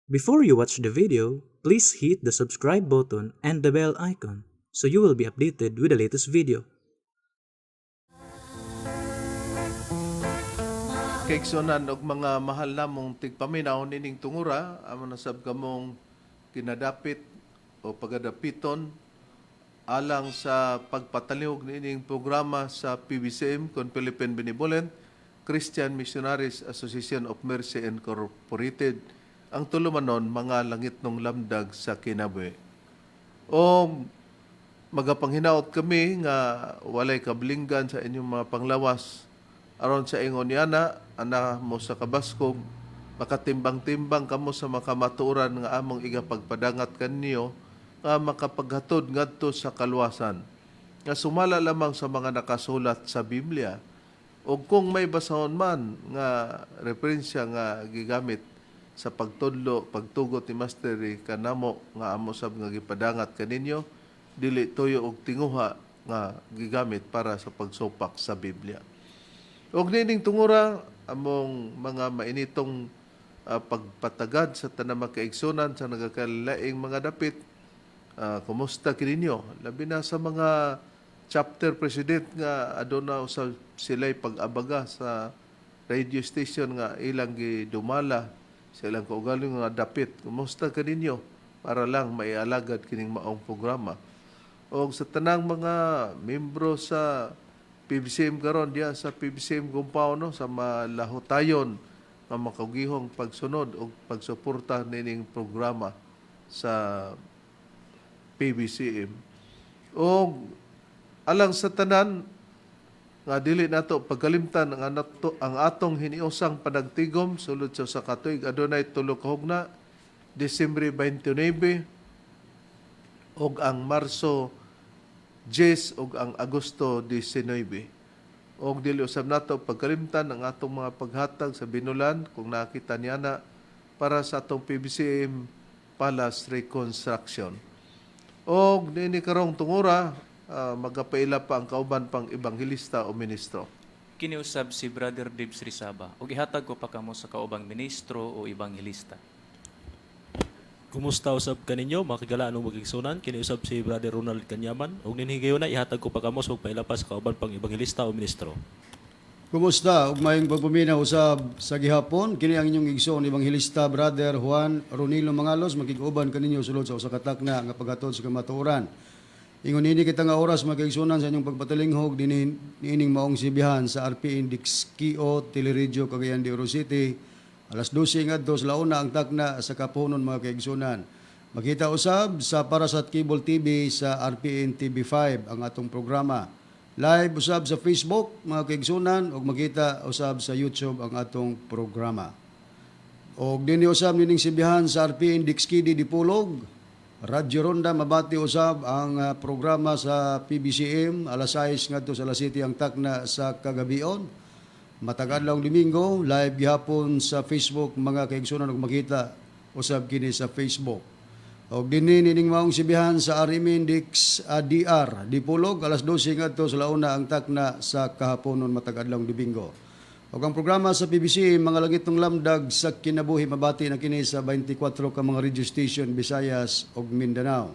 Before you watch the video, please hit the subscribe button and the bell icon so you will be updated with the latest video. Kaiksonan og mga mahal namong tigpaminaw nining tungura, amo nasab kamong kinadapit o pagadapiton alang sa pagpataliog nining programa sa PBCM kon Philippine Benevolent Christian Missionaries Association of Mercy Incorporated, ang tulumanon mga langit ng lamdag sa kinabuhi. O magapanghinaot kami nga walay kablinggan sa inyong mga panglawas aron sa ingon yana ana mo sa kabaskog makatimbang-timbang kamo sa makamaturan nga among igapagpadangat kanyo nga makapaghatod ngadto sa kalwasan nga sumala lamang sa mga nakasulat sa Biblia, o kung may basahon man nga referensya nga gigamit sa pagtudlo pagtugot ni Mastery kanamo nga amo sab nga gipadangat kaninyo, dili tuyo og tinguha nga gigamit para sa pagsupak sa Biblia. Og nining tungura among mga mainitong pagpatagad sa tanang makaigsunan sa nagakalaing mga dapit. Kumusta kininyo? Labi na sa mga chapter president nga aduna sa sila'y pag-abaga sa radio station nga ilang gidumala sa ilang kaugaling nga dapit. Kumusta kaninyo? Para lang maialagad kining maong programa. O sa tanang mga membro sa PBCM karon diya sa PBCM compound no, sa malahutayon nga makagihong pagsunod o pagsuporta nining programa sa PBCM. O alang sa tanan nga dili nato pagkalimtan ang atong hiniusang panagtigom sulod sa katuig adunay tulo ka hugna, Disyembre 29 og ang Marso 10 ug ang Agosto 19. Og dili usab nato pagkalimtan ang atong mga paghatag sa binulan kung nakita niya na para sa atong PBCM Palace Reconstruction. Og nini karong tungura magapaila pa ang kauban pang ebanghelista o ministro. Kiniusab si Brother Dibs Rizaba ug ihatag ko pa kamo sa kaubang ministro o ebanghelista. Kumusta usab kaninyo makigala anong magigsunan? Kiniusab si Brother Ronald Canyaman ug ninhigayon na ihatag ko pa kamo sa pailapas sa kauban pang ebanghelista o ministro. Kumusta? Ug mayong pagpaminaw usab sa gihapon kini ang inyong igsoon ebanghelista Brother Juan Ronilo Mangalos makig-uban kaninyo sulod sa usa ka takna nga paghatod sa kamatuoran. Ingon nini kita nga oras magigsunan sa inyong pagpatalinghog niining maong sibihan sa RP Index Kio Teleradyo Cagayan de Oro City. Alas 12 ngadto sa launa ang takna sa kapunon mga kaigsunan. Makita usab sa Parasat Cable TV sa RPN TV5 ang atong programa. Live usab sa Facebook mga kaigsunan ug makita usab sa YouTube ang atong programa. Og dinhi usab nining sibihan sa RPN Dixkidi Dipolog. Radyo Ronda mabati usab ang programa sa PBCM alas 6 ngadto sa alas 7 ang takna sa kagabion. Matag-adlaw Domingo, live gihapon sa Facebook mga kaigsunan ug makita usab kini sa Facebook. Og dinhi nining maong sibihan sa RMN Index DR Dipolog alas 12 ngadto sa launa ang takna sa kahaponon matag-adlaw Domingo. Og ang programa sa PBC mga langit ng lamdag sa kinabuhi mabati na kini sa 24 ka mga radio station Visayas ug Mindanao.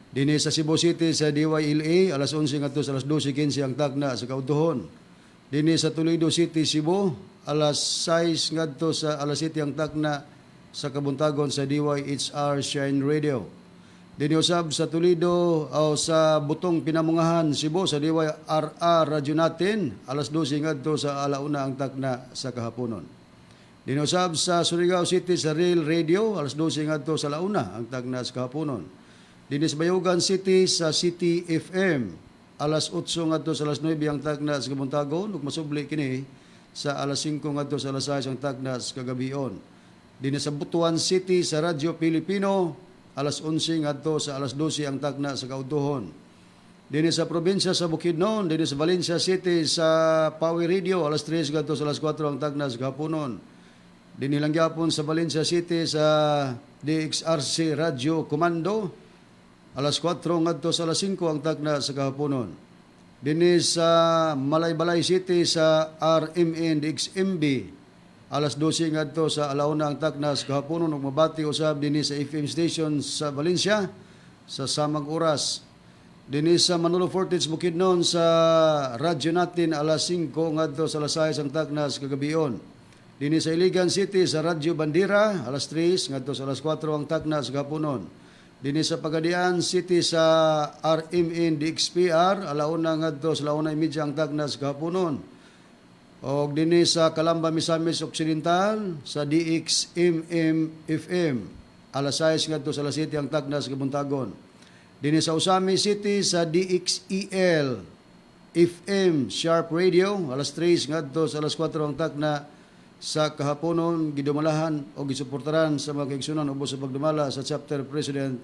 Dinhi sa Cebu City sa DYLA alas 11 ngadto sa alas 12:15 ang takna sa kautuhon. Dini sa Toledo City, Cebu, alas 6 ngadto sa alas 7 ang takna sa kabuntagon sa DYHR Shine Radio. Dini usab sa Toledo o sa Butong Pinamungahan, Cebu sa DYRR Radyo Natin, alas 12 ngadto sa alauna ang takna sa kahaponon. Dini usab sa Surigao City sa Real Radio, alas 12 ngadto sa alauna ang takna sa kahaponon. Dini sa Bayugan City sa City FM, alas 8 ngadto sa alas 9 ang takna sa kabuntagon ug masubli kini sa alas 5 ngadto sa alas 6 ang takna sa kagabion. Dinhi sa Butuan City sa Radyo Pilipino alas 11 ngadto sa alas 12 ang takna sa kautuhon. Dinhi sa probinsya sa Bukidnon, dinhi sa Valencia City sa Power Radio alas 3 ngadto sa alas 4 ang takna sa kahaponon. Dinhi lang gyapon sa Valencia City sa DXRC Radio Komando alas 4 ngadto sa alas 5 ang takna sa kahaponon. Dinhi sa Malaybalay City sa RMN DXMB alas 12 ngadto sa alauna ang taknas kahaponon ug mabati usab dinhi sa FM station sa Valencia sa samang oras. Dinhi sa Manolo Fortich Bukidnon sa radyo natin alas 5 ngadto sa alas 6 ang taknas kagabion. Dinhi sa Iligan City sa Radyo Bandera alas 3 ngadto sa alas 4 ang taknas kahaponon. Dinhi sa Pagadian City sa RMN DXPR alauna ngadto sa alauna media ang taknas kahaponon. Og dinhi sa Calamba Misamis Occidental sa DXMM FM alas 6 ngadto sa alas 7 ang taknas kabuntagon. Dinhi sa Usami City sa DXEL FM Sharp Radio alas 3 ngadto sa alas 4 ang takna sa kahaponon gidumalahan o gisuportaran sa mga kaigsunan ubos sa pagdumala sa chapter president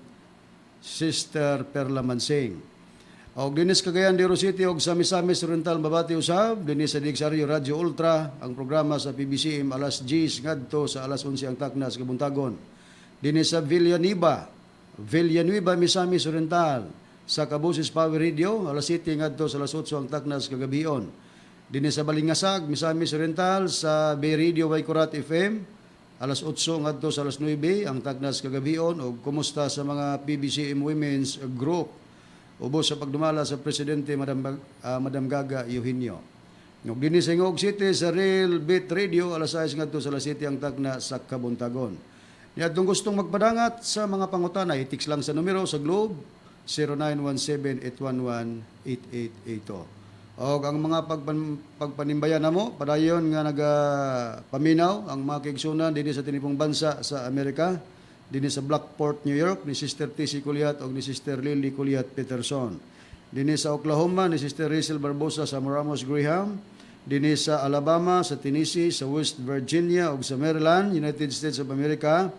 Sister Perla Mansing. Og dinis Cagayan de Oro City og sa Misamis Oriental mabati usab dinhi sa Digsaryo Radio Ultra ang programa sa PBCM alas 10 ngadto sa alas 11 ang takna sa kabuntagon. Dinhi sa Villanueva Misamis Oriental sa Kabusis Power Radio alas 7 ngadto sa alas 8 ang takna sa kagabion. Dinhi sa Balingasag Misamis Oriental sa Bay Radio Waikurat FM alas 8 ngadto sa alas 9 ang takna sa kagabion. Og kumusta sa mga PBCM Women's Group ubos sa pagdumala sa Presidente Madam Gaga Eugenio. Ug dinhi sa Ingog City sa Real Beat Radio alas 6 ngadto sa alas 7 ang takna sa kabuntagon. Niadtong gustong magpadangat sa mga pangutana, i-text lang sa numero sa Globe 0917-811-8882. O ang mga pagpanimbayan namo padayon nga nagapaminaw ang mga kaigsunan dinhi sa tinipong bansa sa Amerika, dinhi sa Blackport, New York ni Sister T.C. Culiat o ni Sister Lily Culiat Peterson. Dinhi sa Oklahoma ni Sister Rachel Barbosa sa Moramos Graham. Dinhi sa Alabama, sa Tennessee, sa West Virginia ug sa Maryland, United States of America.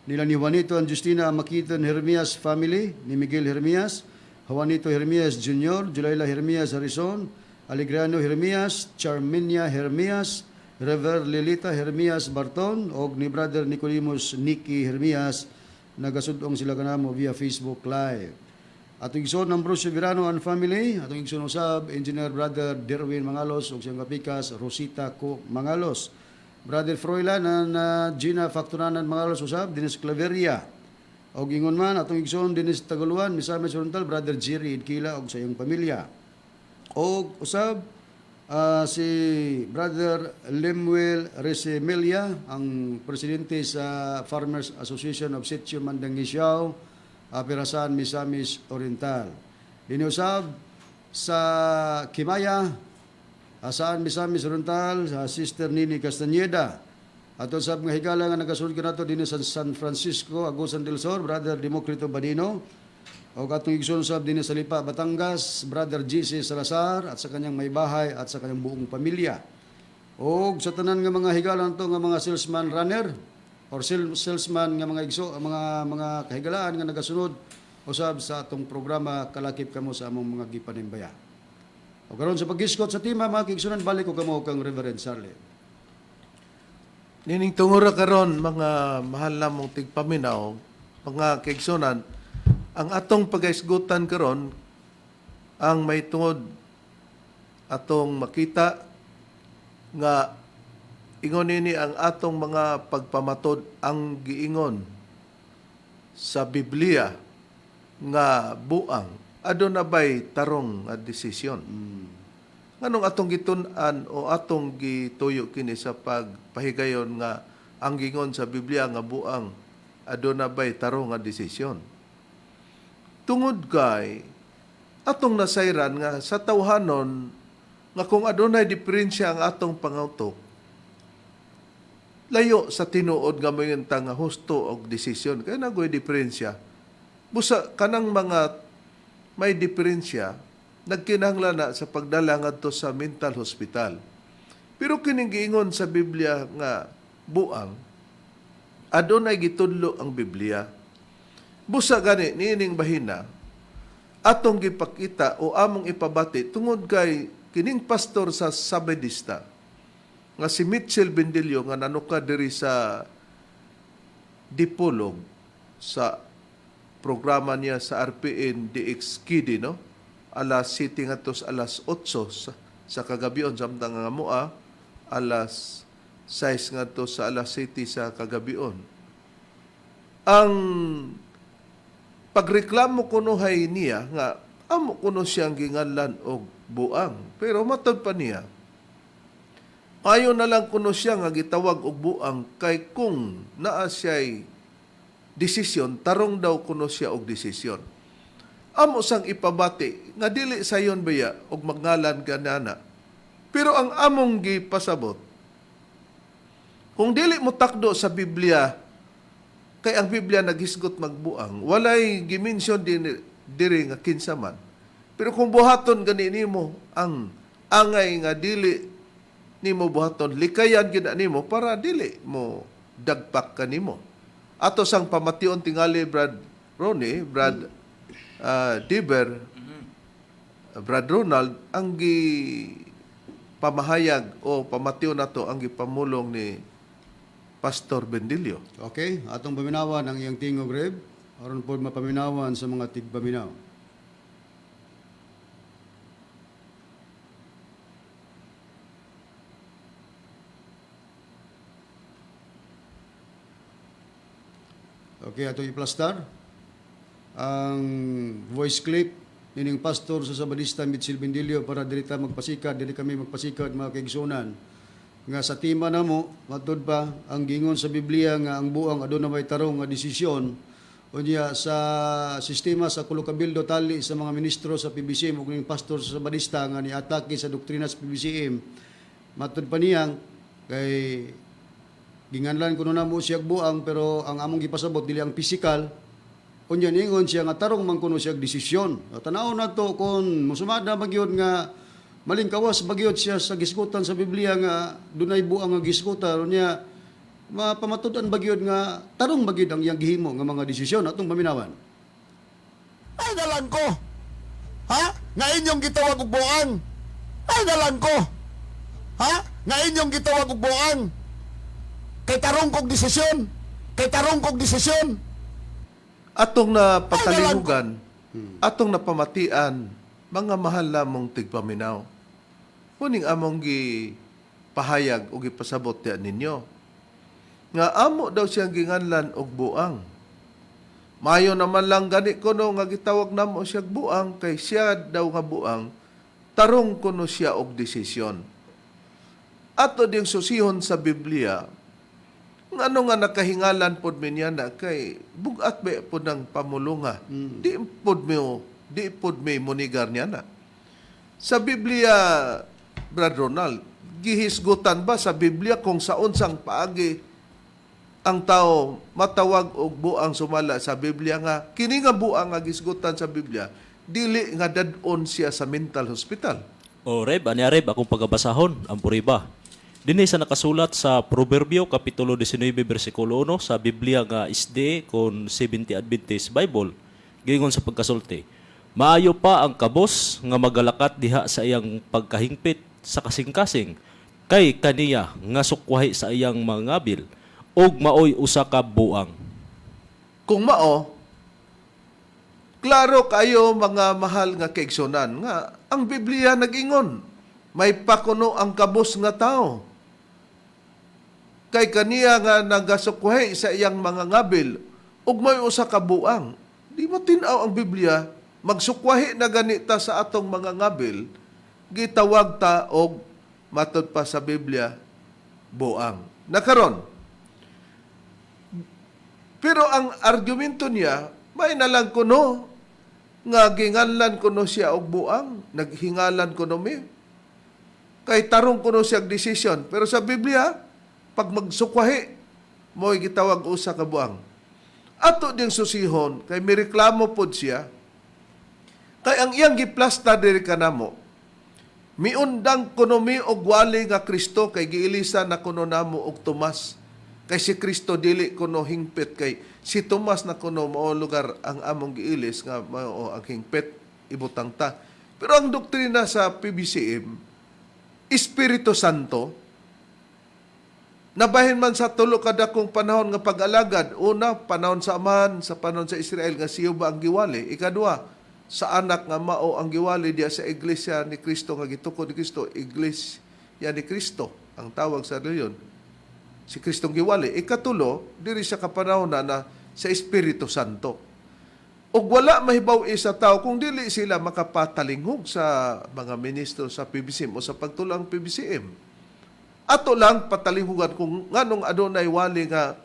Nila ni Juanito and Justina Makiton Hermias family, ni Miguel Hermias, Juanito Hermias Jr., Julayla Hermias Harrison, Alegriano Hermias, Charminia Hermias, Rever Lilita Hermias Barton, og ni Brother Nicolimus Nicky Hermias, nagasudong sila kanamo via Facebook Live. Atong igsoon Ambrosio Virano and family, atong igsoon usab Engineer Brother Derwin Mangalos ug siyang kapikas Rosita Co Mangalos. Brother Froilan and Gina Factoranan Mangalos usab dinis Claveria. Og ingon man atong igsoon dinis Tagaluan Misamis Oriental Brother Jerry Idkila og sa iyang pamilya. Og usab si Brother Lemuel Resemelia, ang presidente sa Farmers Association of Sitio Mandangisao, Pirasan Misamis Oriental. Diniusab sa Kimaya, Saan Misamis Oriental, sa Sister Nini Castañeda. Ato sa mga higala nga nagasunod ka nato din sa San Francisco, Agusan del Sur, Brother Democrito Badino. O atong igsoon sab din sa Lipa, Batangas, Brother GC Salazar at sa kanyang may bahay at sa kanyang buong pamilya. O sa tanan nga mga higalan to nga mga salesman runner or salesman nga mga igso, mga kahigalaan nga nagasunod usab sa atong programa kalakip kamo sa among mga gipanimbaya. O karon sa pagiskot sa tima mga kaigsunan balik ko kamo kang Reverend Charlie. Nining tungura karon mga mahal namong tigpaminaw, mga kaigsunan, ang atong pagaisgutan karon ang may tungod atong makita nga ingon ini ang atong mga pagpamatod ang giingon sa Biblia nga buang aduna bay tarong nga desisyon. Nganong atong gitun-an o atong gituyo kini sa pagpahigayon nga ang gingon sa Biblia nga buang aduna bay tarong nga desisyon. Tungod kay atong nasayran nga sa tawhanon nga kung adunay diferensya ang atong pangautok, layo sa tinuod nga mga nga husto og desisyon kay nagoy diferensya. Busa kanang mga may diferensya nagkinahanglan na sa pagdala ngadto sa mental hospital. Pero kining giingon sa Biblia nga buang adunay gitudlo ang Biblia. Busa gani niining bahina atong gipakita o among ipabati tungod kay kining pastor sa Sabadista nga si Mitchell Bendilio nga nanuka diri sa Dipolog sa programa niya sa RPN DX Kidi, no? Alas 7 ngadto alas 8 sa kagabion samtang nga mua alas size nga to sa alas City sa kagabion. Ang pagreklamo kuno hay niya nga amo kuno siyang ginganlan og buang. Pero matod pa niya, ayo na lang kuno siya nga gitawag og buang kay kung naa siya'y desisyon, tarong daw kuno siya og desisyon. Amo sang ipabati nga dili sayon baya og magngalan kanana. Pero ang among gipasabot, kung dili mo takdo sa Biblia, kay ang Biblia naghisgot magbuang, walay gimension din diri nga kinsa man. Pero kung buhaton gani nimo ang angay nga dili nimo buhaton, likayan gid nimo para dili mo dagpak kanimo. Ato sang pamation tingali Brad Ronnie, Brad Diber, Brad Ronald, ang pamahayag o pamatiyon nato ang gipamulong ni Pastor Bendilio. Okay, atong paminawan ang iyang tingog, Reb. Aron po mapaminawan sa mga tigpaminaw. Okay, ato iplastar ang voice clip nining pastor sa Sabadista Mitchell Bendilio para dirita magpasikad, dili kami magpasikad mga kaigsunan. Nga sa tima namo, matod pa ang gingon sa Biblia nga ang buang aduna may tarong nga desisyon unya sa sistema sa Kulo-Kabildo tali sa mga ministro sa PBCM ug ning pastor sa Sabadista nga niatake sa doktrina sa PBCM. Matod pa niyang kay ginganlan kuno namo siya buang pero ang among gipasabot dili ang physical. Unya ningon siya nga tarong man kuno siya desisyon. Tanaw na to kung musumada magyud nga malingkawas bagyod siya sa gisgutan sa Biblia nga dunay buang nga gisgutan unya mapamatudan bagyod nga tarong bagyod ang iyang gihimo nga mga desisyon atong paminawan. Ay dalan ko. Ha? Nga inyong gitawag og buang. Ay dalan ko. Ha? Nga inyong gitawag og buang. Kay tarong kog desisyon. Kay tarong kog desisyon. Atong napatalihugan, atong napamatian, mga mahal lamong tigpaminaw. Kuning among pahayag o gipasabot diyan ninyo. Nga amo daw siyang ginganlan og buang. Mayo naman lang gani kuno nga gitawag namo siya buang kay siya daw nga buang tarong kuno siya og desisyon. Ato ding susihon sa Biblia ano nga nakahingalan pod mi niya na kay bugat ba pod ng pamulunga. Di pod may munigar niya na. Sa Biblia, Brad Ronald, gihisgutan ba sa Biblia kung sa unsang paagi ang tao matawag og buang sumala sa Biblia nga kini nga buang nga gisgutan sa Biblia dili nga dadon siya sa mental hospital. O Reb, ani Reb, akong pagabasahon, ang puriba. Dinhi sa nakasulat sa Proverbio, Kapitulo 19, versikulo 1, sa Biblia nga SDA kon 70 Adventist Bible, gingon sa pagkasulti, maayo pa ang kabos nga magalakat diha sa iyang pagkahingpit sa kasing-kasing, kay kaniya nga sukwahi sa iyang mangabil, og maoy usa ka buang. Kung mao, klaro kayo mga mahal nga kaigsunan nga ang Biblia nag-ingon, may pakuno ang kabos nga tao. Kay kaniya nga nagasukwahi sa iyang mga ngabil, ug may usa ka buang. Di mo tinaw ang Biblia, magsukwahi na ganita sa atong mga ngabil, gitawag ta og matod pa sa Biblia, buang. Nakaron. Pero ang argumento niya, may nalang kuno, nga ginganlan kuno siya og buang, naghingalan kuno mi. Kay tarong kuno siya desisyon. Pero sa Biblia, pag magsukwahi, mo'y gitawag usa ka buang. Ato ding susihon, kay may reklamo pod siya, kay ang iyang giplasta diri kanamo, miundang kuno mi og wali nga Kristo, kay giilisa na kuno namo og Tomas. Kay si Kristo dili kuno hingpit, kay si Tomas na kuno mao lugar ang among giilis nga mao ang hingpit ibutang ta. Pero ang doktrina sa PBCM, Espiritu Santo, nabahin man sa tulo kada kong panahon nga pag-alagad. Una, panahon sa amahan, sa panahon sa Israel nga siyo ba ang giwali. Ikadua, sa anak nga mao ang giwali diya sa iglesia ni Kristo nga gitukod ni Kristo, iglesia ni Kristo ang tawag sa reliyon. si Kristong giwali. Ikatulo, diri sa kapanahon na sa Espiritu Santo. O wala mahibaw isa tao kung dili sila makapatalingog sa mga ministro sa PBCM o sa pagtulang PBCM. Ato lang patalingugan kung nganong adunay wali nga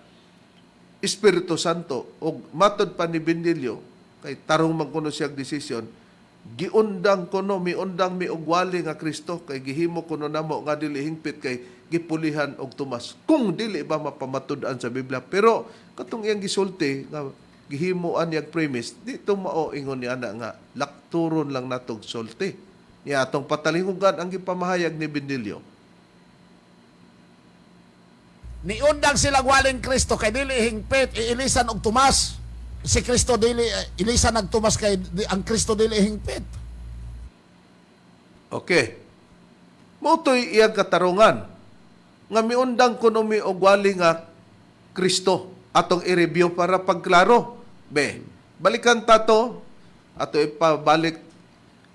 Espiritu Santo o matod pa ni Bendilio kay tarong man kuno siyang desisyon, giundang kuno miundang mi og wali nga Kristo kay gihimo kuno namo nga dili hingpit kay gipulihan og tumas. Kung dili ba mapamatud-an sa Biblia, pero katong iyang gisulti nga gihimuan yag premise, dito mao ingon ni ana nga lakturon lang natog sulti. Niya atong patalingugan ang gipamahayag ni Bendilio. Niundang silang waling Kristo kay dili hingpit iilisan og tumas. Si Kristo dili ilisan og tumas kay ang Kristo dili hingpit. Okay. Motoy iyang katarungan nga miundang kuno mi og wali nga Kristo atong i-review para pagklaro. Balikan tato ato ipabalik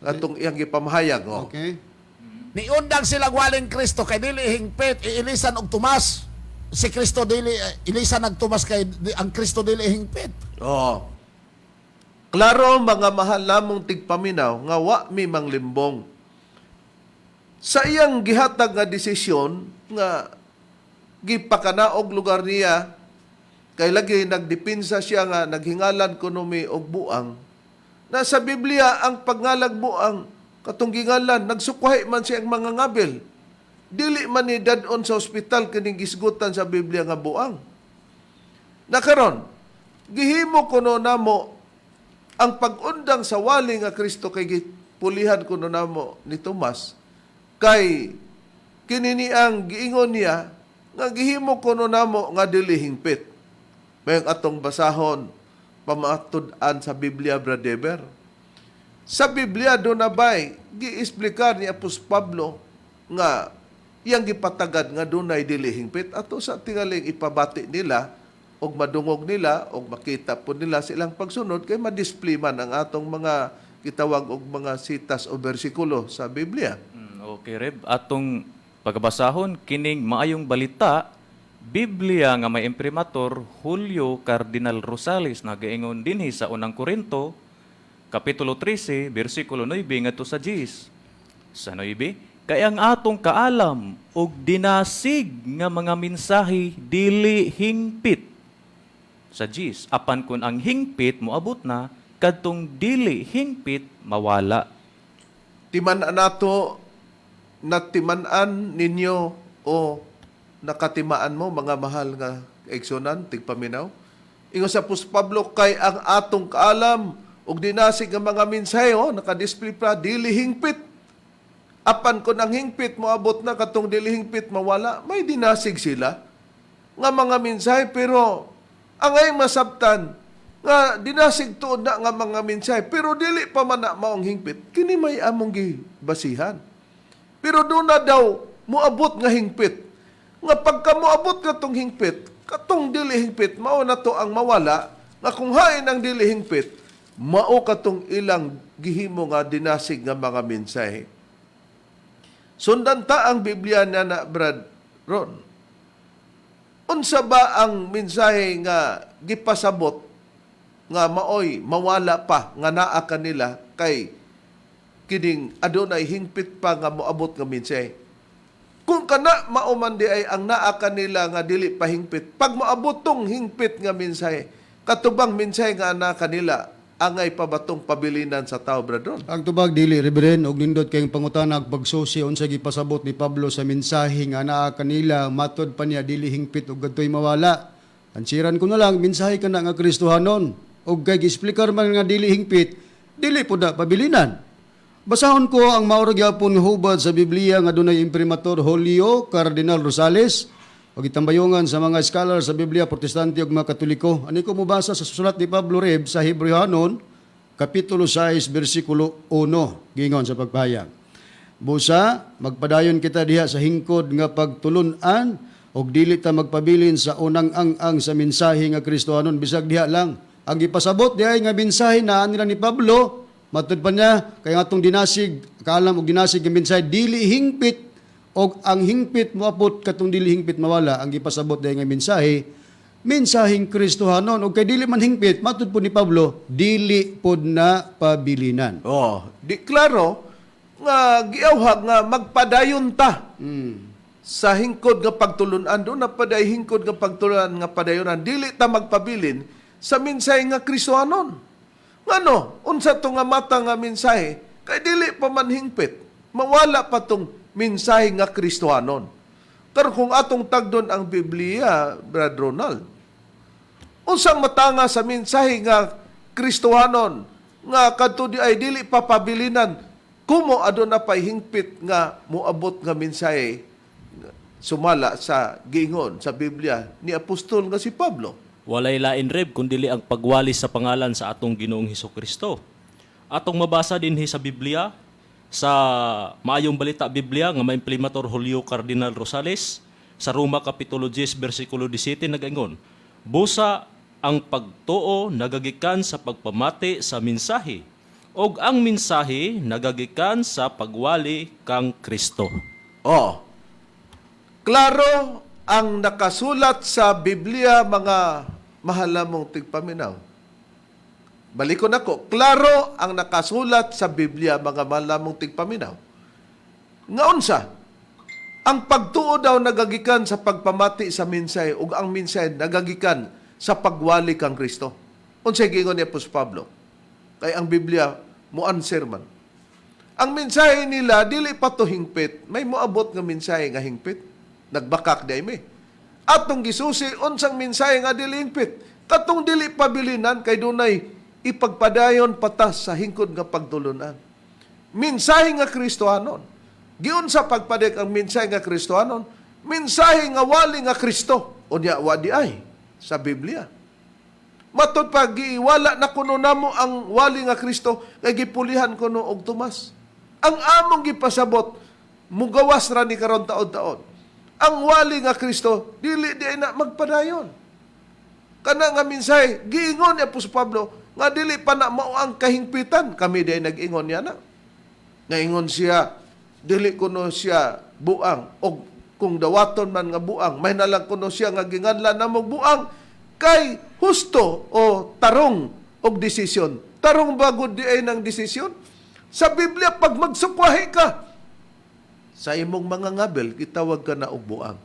atong iyang gipamahayag. Oh. Okay. Niundang silang waling Kristo kay dili hingpit iilisan og tumas. Si Kristo dili ilisan og tumas kay ang Kristo dili hingpit. Oh. Klaro mga mahal namong tigpaminaw nga wa mi manglimbong. Sa iyang gihatag nga desisyon nga gipakanaog lugar niya kay lagi nagdepinsa siya nga naghingalan kuno mi og buang. Na sa Biblia ang pagngalag buang katong gingalan nagsukwahi man siya ang mga ngabel. Dili man ni dadon sa ospital kining gisgutan sa Biblia nga buang. Nakaron, gihimo kuno namo ang pag-undang sa wali nga Kristo kay pulihan kuno namo ni Tomas kay kini ang giingon niya nga gihimo kuno namo nga dili hingpit. Mayang atong basahon pamatud-an sa Biblia, Bradeber. Sa Biblia do na bay giexplikar ni Apostol Pablo nga iyang gipatagad nga dunay dili hingpit ato sa tingaling ipabati nila og madungog nila og makita po nila silang pagsunod kay ma-display man ang atong mga kitawag og mga sitas o bersikulo sa Biblia. Okay, Reb. Atong pagbasahon, kining maayong balita, Biblia nga may imprimatur, Julio Cardinal Rosales, nagaingon dinhi sa unang Korinto, Kapitulo 13, versikulo 9, ngadto sa 10. Sa 9, kay ang atong kaalam og dinasig nga mga mensahe dili hingpit. Sa 10, apan kun ang hingpit moabot na, kadtong dili hingpit mawala. Timan-an nato natiman-an ninyo o nakatimaan mo mga mahal nga igsonan tigpaminaw. Ingon sa Apostol Pablo kay ang atong kaalam og dinasig nga mga mensahe nakadisplay pa dili hingpit. Apan kun ang hingpit moabot na katong dili hingpit mawala, may dinasig sila nga mga mensahe pero angay masabtan nga dinasig tuod na nga mga mensahe pero dili pa man na maong hingpit. Kini may among gibasihan. Pero doon na daw moabot nga hingpit. Nga pagka moabot katong hingpit, katong dili hingpit mao na to ang mawala nga kung hain ang dili hingpit mao katong ilang gihimo nga dinasig nga mga mensahe. Sundan ta ang Biblia na Brad Ron. Unsa ba ang mensahe nga gipasabot nga maoy mawala pa nga naa kanila kay kining adunay hingpit pa nga moabot nga mensahe? Kung kana mauman di ay ang naa kanila nga dili pa hingpit, pag moabot tong hingpit nga mensahe, katubang mensahe nga ana kanila angay pa batong pabilinan sa tao, bradron? Ang tubag dili Reverend og nindot kayong pangutana ag pagsusi unsa gipasabot ni Pablo sa mensahe nga naa kanila matod pa niya dili hingpit og gadtoy mawala. Ansiran ko na lang mensahe kana nga Kristohanon og kay gisplikar man nga dili hingpit, dili pud na pabilinan. Basahon ko ang mauro gyapon hubad sa Biblia nga dunay imprimatur Julio Cardinal Rosales o gitambayongan sa mga scholar sa Biblia Protestante ug mga Katoliko. Ani ko mobasa sa sulat ni Pablo Reb sa Hebrehanon kapitulo 6 bersikulo 1 gingon sa pagpahayag. Busa magpadayon kita diha sa hingkod nga pagtulun-an og dili ta magpabilin sa unang ang sa mensahe nga Kristohanon bisag diha lang. Ang gipasabot diha nga mensahe na nila ni Pablo matud pa niya kay atong dinasig kaalam og dinasig nga mensahe dili hingpit og ang hingpit moabot katong dili hingpit mawala ang gipasabot dayon nga mensahe, mensaheng Kristohanon og kay dili man hingpit matud po ni Pablo, dili pod na pabilinan. Oh, di klaro nga giawhag nga magpadayon ta sa hingkod nga pagtulunan. Doon na paday hingkod nga pagtulunan nga padayonan. Dili ta magpabilin sa mensahe nga Kristohanon. Ngano, unsa to nga mata nga mensahe, kay dili pa man hingpit. Mawala pa tong mensahe nga Kristohanon. Pero kung atong tagdon ang Biblia, Brad Ronald, unsang matanga sa mensahe nga Kristohanon nga kadto di ay dili papabilinan, kumo adon na pay hingpit nga moabot nga mensahe sumala sa giingon sa Biblia ni apostol nga si Pablo. Walay lain reb kundili ang pagwalis sa pangalan sa atong Ginoong Hesukristo. Atong mabasa dinhi sa Biblia sa Maayong Balita Biblia nga maimplementor Julio Cardinal Rosales sa Roma Kapitulo 10 bersikulo 17 nagaingon, busa ang pagtuo nagagikan sa pagpamati sa mensahe og ang mensahe nagagikan sa pagwali kang Kristo. Oh. Klaro ang nakasulat sa Biblia, mga mahal mong tigpaminaw. Balikon ako, klaro ang nakasulat sa Biblia, mga mahal mong tigpaminaw. Nga unsa, ang pagtuo daw nagagikan sa pagpamati sa mensahe ug ang mensahe nagagikan sa pagwali kang Kristo. Unsay giingon ni Apostol Pablo? Kay ang Biblia mo-answer man. Ang mensahe nila dili pa to hingpit, may moabot nga mensahe nga hingpit. Nagbakak day me. Atong gisusi unsang mensahe nga dili hingpit. Katong dili pabilinan kay dunay ipagpadayon patas sa hingkod nga pagtulunan. Mensahe nga Kristohanon. Giun sa pagpadek ang mensahe nga Kristohanon, mensahe nga wali nga Kristo. Unya wadi ay sa Biblia. Matod pa giwala na kuno namo ang wali nga Kristo kay gipulihan kuno og tumas. Ang among gipasabot mugawas ra ni karon taon-taon. Ang wali nga Kristo dili di na magpadayon. Kana nga mensahe giingon ni Apostol Pablo nga dili pa na mao ang kahingpitan, kami di nag-ingon niya na. Ngaingon siya dili kuno siya buang og kung dawaton man nga buang may nalang kuno siya nga ginganlan namong buang kay husto o tarong og desisyon. Tarong bago di ay ng desisyon. Sa Biblia, pag magsukwahi ka, sa imong mga ngabel, gitawag ka na og buang.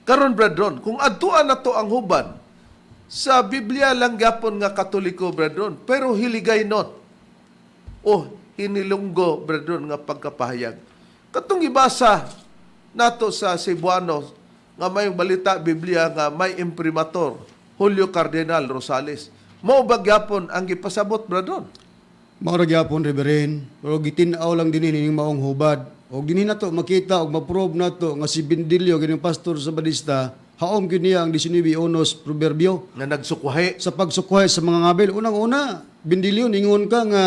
Karon brethren, kung adtuan na to ang huban, sa Biblia lang gyapon nga Katoliko, brethren, pero hiligay not o inilunggo, brethren, nga pagkapahayag. Katong ibasa nato sa Cebuano, nga may balita Biblia nga may imprimator, Julio Cardinal Rosales. Mao ba gyapon ang gipasabot, brethren? Mao ra gyapon Reverend, pero gitin-aw lang dinhi ning maong hubad. Og dinhi nato makita og ma-prove nato nga si Bendilio kining pastor sa Badista, haom gyud niya ang 19 unos proverbio Nga nagsukwahi. sa pagsukwahi sa mga ngabel. Unang-una, Bendilio ningon ka nga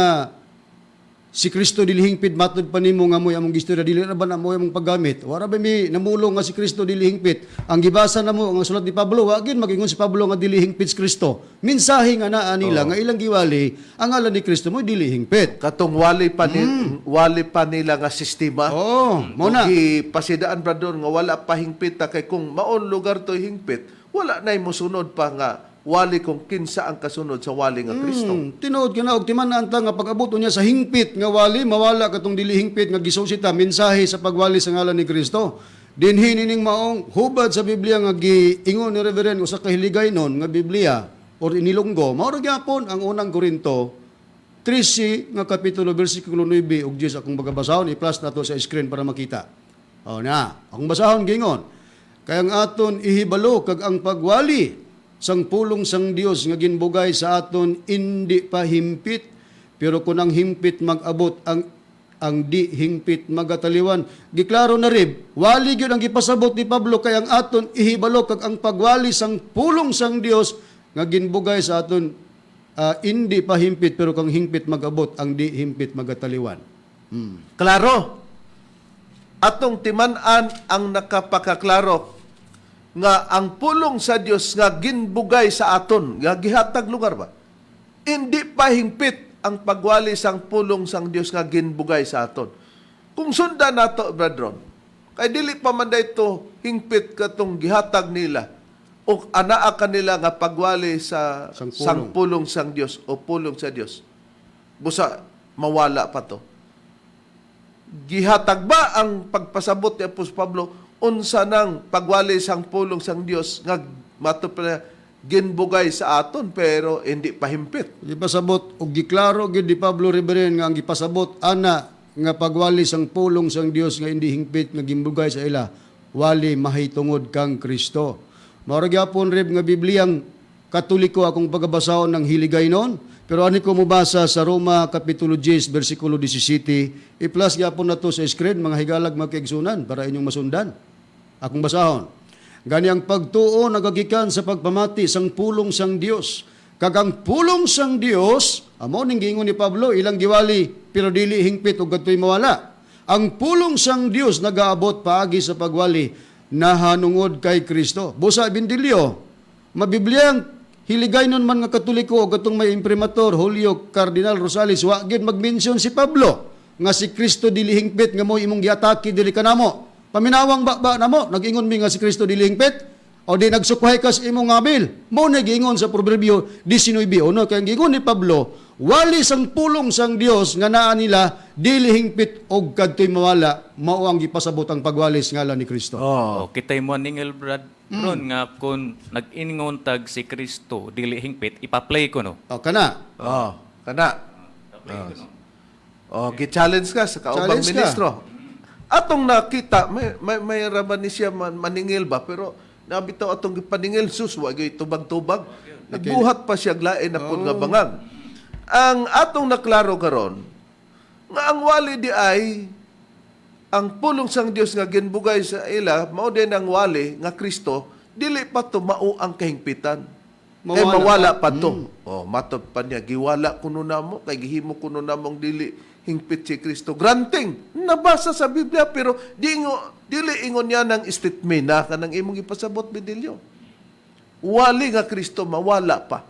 si Kristo dili hingpit matud pa nimo nga moy among gistorya dili ra ba na mo among paggamit. Wala ba mi namulong nga si Kristo dili hingpit. Ang gibasa namo ang sulat ni Pablo, wa gyud magingon si Pablo nga dili hingpit si Kristo. Mensahe nga naa nila nga ilang giwali ang ngalan ni Kristo mo dili hingpit. Katong wali pa nila nga sistema. Oh, mao na. Pasidaan pa doon nga wala pa hingpit ta kay kung maon lugar to hingpit, wala na mosunod pa nga wali kung kinsa ang kasunod sa wali nga Kristo. Tinuod ka na og timan-an ta nga pag-abot niya sa hingpit nga wali mawala katong dili hingpit nga gisusita mensahe sa pagwali sa ngalan ni Kristo. Dinhi nining maong hubad sa Biblia nga giingon ni Reverend usa ka hiligaynon nga Biblia or inilunggo. Mao ra gyapon ang unang Korinto 13 nga kapitulo bersikulo 9 ug 10 akong bagabasahon i-plus nato sa screen para makita. O na, akong basahon gingon. Kaya ang aton ihibalo kag ang pagwali sang pulong sang Dios nga ginbugay sa aton indi pa himpit, pero kung ang himpit mag-abot ang di himpit magataliwan. Giklaro na rib, wali gyud ang gipasabot ni Pablo kay ang aton ihibalo kag ang pagwali sang pulong sang Dios nga ginbugay sa aton indi pa himpit, pero kung himpit mag-abot ang di himpit magataliwan. Klaro. Atong timan-an ang nakapakaklaro nga ang pulong sa Dios nga ginbugay sa aton, nga gihatag lugar ba? Hindi pa hingpit ang pagwali sang pulong sang Dios nga ginbugay sa aton. Kung sundan nato, brethren, Kay dili pa man dayto hingpit katong gihatag nila o anaa kanila nga pagwali sa Sangpulong. sangpulong sang Dios o pulong sa Dios. Busa mawala pa to. Gihatag ba ang pagpasabot ni Apostol Pablo unsa nang pagwali sang pulong sang Dios nga matupad ginbugay sa aton pero hindi pahimpit. Gipasabot og giklaro gid ni Pablo Riberen nga ang gipasabot ana nga pagwali sang pulong sang Dios nga hindi hingpit nga gimbugay sa ila wali mahitungod kang Kristo. Mao ra gyapon rib nga Bibliyang Katoliko akong pagabasahon ng hiligaynon pero ani ko mobasa sa Roma kapitulo 10 bersikulo 17 i-plus gyapon nato sa screen mga higalag magkaigsunan para inyong masundan. Akong basahon. Gani ang pagtuo nagagikan sa pagpamati sang pulong sang Dios. Kagang pulong sang Dios, amo ning giingon ni Pablo, ilang giwali pero dili hingpit og kadtoy mawala. Ang pulong sang Dios nagaabot paagi sa pagwali nahanungod kay Kristo. Busa Bindilyo, mabibliyang hiligaynon man nga Katoliko o katong may imprimatur Julio Cardinal Rosales wa gid magmensyon si Pablo nga si Kristo dili hingpit nga mo imong giatake dili kanamo. Paminawang ba namo nag-ingon mi nga si Kristo dili hingpit o di nagsukhay kas imong ngabil. Mo nag-ingon sa Proverbio 19:1 kay giingon ni Pablo, wali sang pulong sang Dios nga naa nila dili hingpit og kadtoy mawala mao ang gipasabot ang pagwalis ngalan ni Kristo. Oh, kitay mo ningel brad ron nga kung nag-ingon tag si Kristo dili hingpit ipa-play ko no. O kana. Kana. Gi-challenge ka sa kaubang Challenge ka. ministro. Atong nakita, may raman ni siya maningil ba, pero nabitaw atong gipaningil, sus, wag yung tubag-tubag. Nagbuhat pa siya glain na pud nga bangag. Ang atong naklaro karon nga ang wali di ay ang pulong sang Dios nga ginbugay sa ila, mao din ang wali nga Kristo, dili pa to mao ang kahingpitan. Mawala pa to. Matod pa niya, giwala kuno namo, kay gihimo kuno namong dili hingpit si Kristo. Granting, nabasa sa Biblia, pero dili ingon niya ng statement na kanang imong ipasabot Bidilyo. Wali nga Kristo, mawala pa.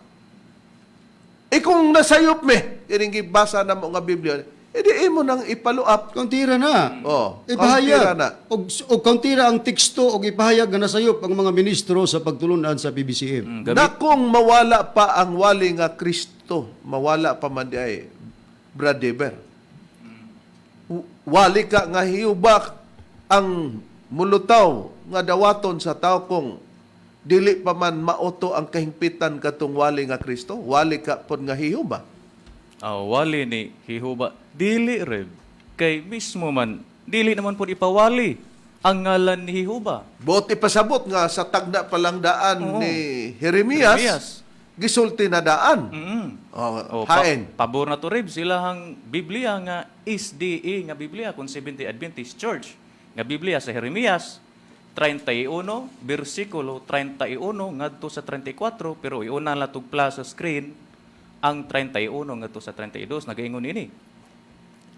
Kung nasayop me, iring gibasa na mo nga Biblia, edi imo nang ipaluap. Kauntira na. Kauntira na. Og kauntira ang teksto og ipahayag nga nasayop ang mga ministro sa pagtulunan sa PBCM. Gabi, Na kung mawala pa ang wali nga Kristo, mawala pa man di ay Brad Deber. Wali ka nga hiyubak ang mulutaw nga dawaton sa tao kung dili pa man maoto ang kahingpitan katong wali nga Kristo. Wali ka pod nga hiyuba. wali ni Jehovah dili red kay mismo man dili naman po ipawali ang ngalan ni Jehovah. Buti pasabot nga sa tagna palang daan ni Jeremias, gisulti na daan. Hain. Pabor na to rin sila hang Biblia nga SDA nga Biblia kung Seventh-day Adventist Church nga Biblia sa Jeremias 31 bersikulo 31 ngadto sa 34 pero iuna la tug plus sa screen ang 31 ngadto sa 32 nagaingon ini.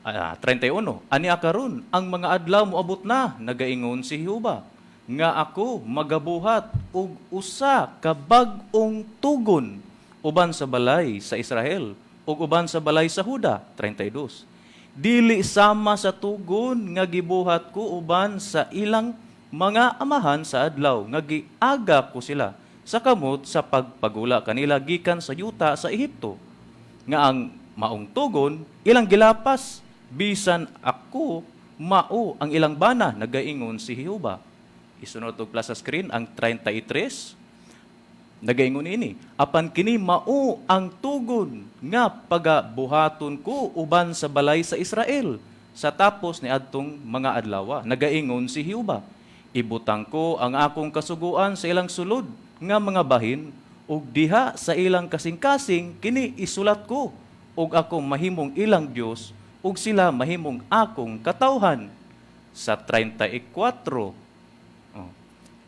31 ani akaron ang mga adlaw moabot na nagaingon si Jehova nga ako magabuhat og usa ka bag-ong tugon uban sa balay sa Israel ug uban sa balay sa Huda 32. Dili sama sa tugon nga gibuhat ko uban sa ilang mga amahan sa adlaw nga giaga ko sila sa kamot sa pagpagula kanila gikan sa yuta sa Ehipto nga ang maong tugon ilang gilapas bisan ako mao ang ilang bana nagaingon si Jehova. Isunod og plus sa screen ang 33 nagaingon ini apan kini mao ang tugon nga pagabuhaton ko uban sa balay sa Israel sa tapos ni adtong mga adlaw nagaingon si Jehova. Ibutang ko ang akong kasuguan sa ilang sulod nga mga bahin ug diha sa ilang kasing-kasing kini isulat ko ug ako mahimong ilang Dios ug sila mahimong akong katawhan sa 34.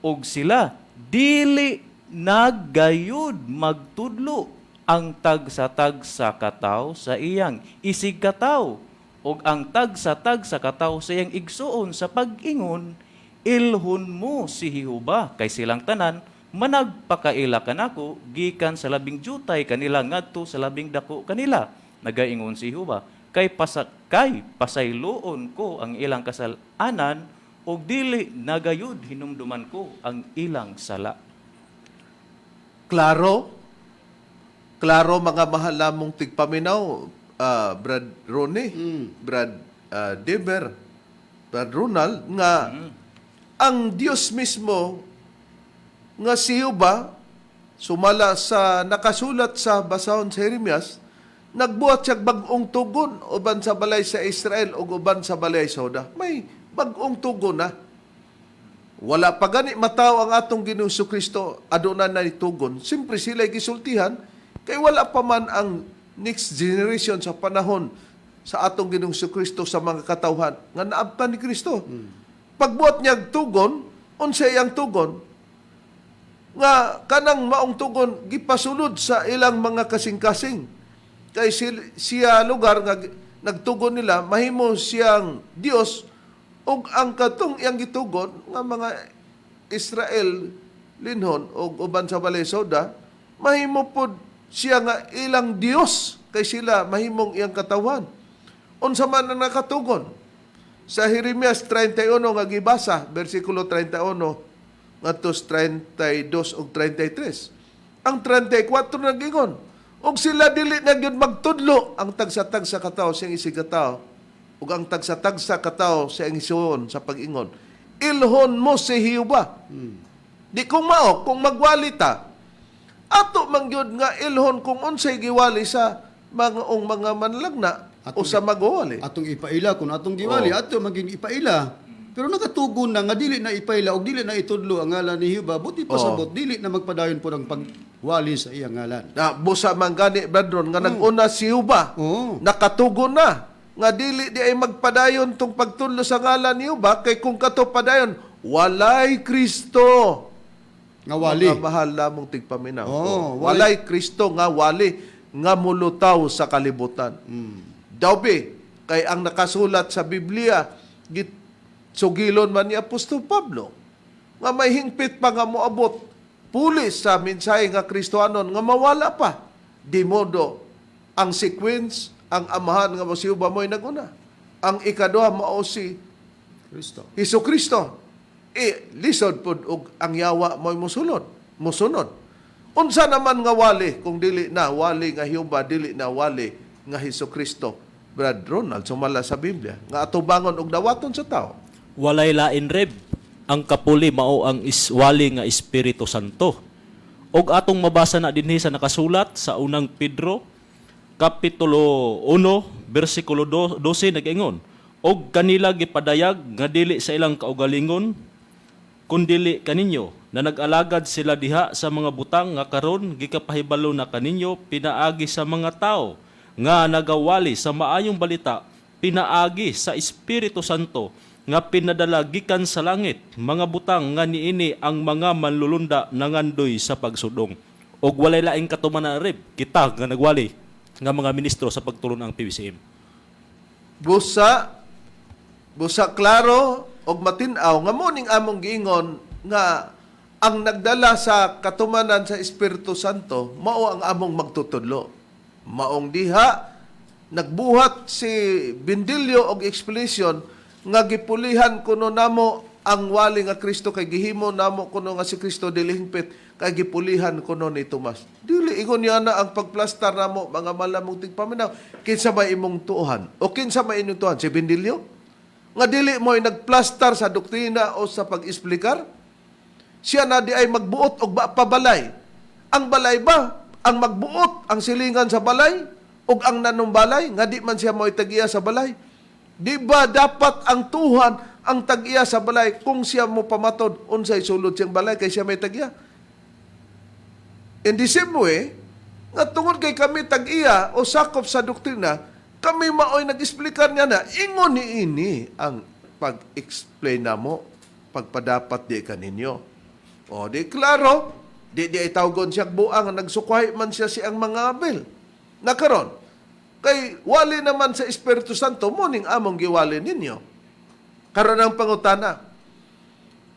Ug sila dili naggayud magtudlo ang tag sa kataw sa iyang isig kataw ug ang tag sa kataw sa iyang igsuon sa pag-ingon ilhon mo si Jehova kay silang tanan managpakaila kanako gikan sa labing jutay kanila ngadto sa labing dako kanila nagaingon si Jehova kay pasayloon ko ang ilang kasalanan o dili nagayud hinumduman ko ang ilang sala. Klaro? Klaro mga mahal namong tigpaminaw, Brad Ronnie, Brad Deber, Brad Ronald, nga ang Diyos mismo nga si Jehova, sumala sa nakasulat sa basahon sa Jeremias, nagbuhat siya bagong tugon uban sa balay sa Israel o uban sa balay sa Juda. May bagong tugon na. Wala pa gani mataw ang atong Ginoong Kristo aduna na itugon. Siyempre sila'y gisultihan kay wala pa man ang next generation sa panahon sa atong Ginoong Kristo sa mga katawhan nga naabtan ni Kristo. Pagbuhat niya tugon, unsay ang tugon nga kanang maong tugon gipasulod sa ilang mga kasing-kasing. Kay siya lugar nga nagtugon nila mahimo siyang Dios ug ang katong iyang gitugon nga mga Israel linhon o uban sa balay Soda, mahimo pod siya nga ilang Dios kay sila mahimong iyang katawan. Unsa man ang nakatugon? Sa Jeremias 31 nga gibasa, bersikulo 31 ngadtos 32 ug 33. Ang 34 nagingon, ug sila dili na gyud magtudlo ang tagsa-tagsa katawo siyang isigataw ug ang tagsa-tagsa katawo sa isuon sa pag-ingon. Ilhon mo si Jehova. Di kung mao, kung magwali ta, ato man gyud nga ilhon kung unsay giwali sa mga manlagna o sa magwali. Atong ipaila kung atong giwali, ato maging ipaila. Pero nakatugon na nga dili na ipaila o dili na itudlo ang ngalan ni Jehova, buti pasabot dili na magpadayon po ng pagwali sa iyang ngalan. Na busa man gani Bradron nga nag-una si Jehova. Oo. Nakatugon na nga dili di ay magpadayon tong pagtudlo sa ngalan ni Jehova kay kung kato padayon walay Kristo. Nga wali. Mga mahal lamang tigpaminaw. Oo, Walay Kristo nga wali nga mulutaw sa kalibutan. Dawbi kay ang nakasulat sa Biblia sugilon man ni Apostol Pablo nga may hingpit pa nga moabot pulis sa mensahe nga Kristohanon nga mawala pa. Di modo ang sequence, ang amahan nga si Jehova mo'y naguna. Ang ikaduha mao si Kristo. Hesus Kristo. Lisod pod og ang yawa mo'y musunod. Unsa naman nga wali kung dili na wali nga Jehova, dili na wali nga Hesus Kristo. Brad Ronald, sumala sa Biblia nga atubangon og dawaton sa tao. Walay lain reb, ang kapuli mao ang wali nga Espiritu Santo. Og atong mabasa na dinhi sa nakasulat sa unang Pedro kapitulo 1 bersikulo 12 nag-ingon, og kanila gipadayag nga dili sa ilang kaugalingon kundili kaninyo na nag-alagad sila diha sa mga butang nga karon gikapahibalo na kaninyo pinaagi sa mga tao nga nagawali sa maayong balita, pinaagi sa Espiritu Santo nga pinadala gikan sa langit, mga butang nga niini ang mga manlulunda nangandoy sa pagsudong. Og walay laing katuman na rib, kita nga nagwali nga mga ministro sa pagtulon ang PBCM. Busa klaro og matin-aw nga mo ning among giingon nga ang nagdala sa katumanan sa Espiritu Santo mao ang among magtutudlo. Maong diha nagbuhat si Bindilyo og explanation nga gipulihan kuno namo ang wali nga Kristo kay gihimo namo kuno nga si Kristo dili hingpit kay gipulihan kuno ni Tomas. Dili ingon niya na ang pagplastar namo mga malamong tigpaminaw kinsa may imong tuohan o kinsa may inyong tuohan si Bindilyo nga dili mo ay nagplastar sa doktrina o sa pag-esplikar. Siya na di ay magbuot og pabalay. Ang balay ba ang magbuot ang silingan sa balay ug ang nanumbalay nga di man siya mo itagiya sa balay? Di ba dapat ang tuhan ang tag-iya sa balay kung siya mo pamatod unsay sulod siyang balay kay siya may tag-iya? In the same way, nga tungod kay kami tag-iya o sakop sa doktrina, kami maoy nag-explicar niya na ingon ni ini ang pag-explain namo pagpadapat di kaninyo. O di klaro, di ay tawgon siya buang nagsukay man siya siyang mga abel. Nakaron, kay wali naman sa Espiritu Santo, muning among giwali ninyo. Karon ang pangutana,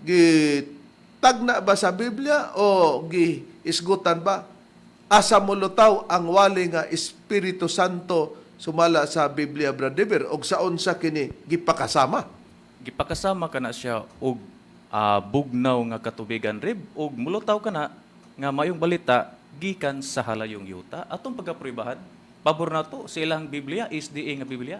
gitagna ba sa Biblia o giisgutan ba? Asa mulutaw ang wali nga Espiritu Santo sumala sa Biblia, Brad Dever, o saon sa kini gipakasama? gipakasama kana siya og bugnaw nga katubigan rib og mulutaw kana nga mayong balita gikan sa halayong yuta. Atong pagaprubahan, pabor na to sa ilang Biblia, SDA nga Biblia.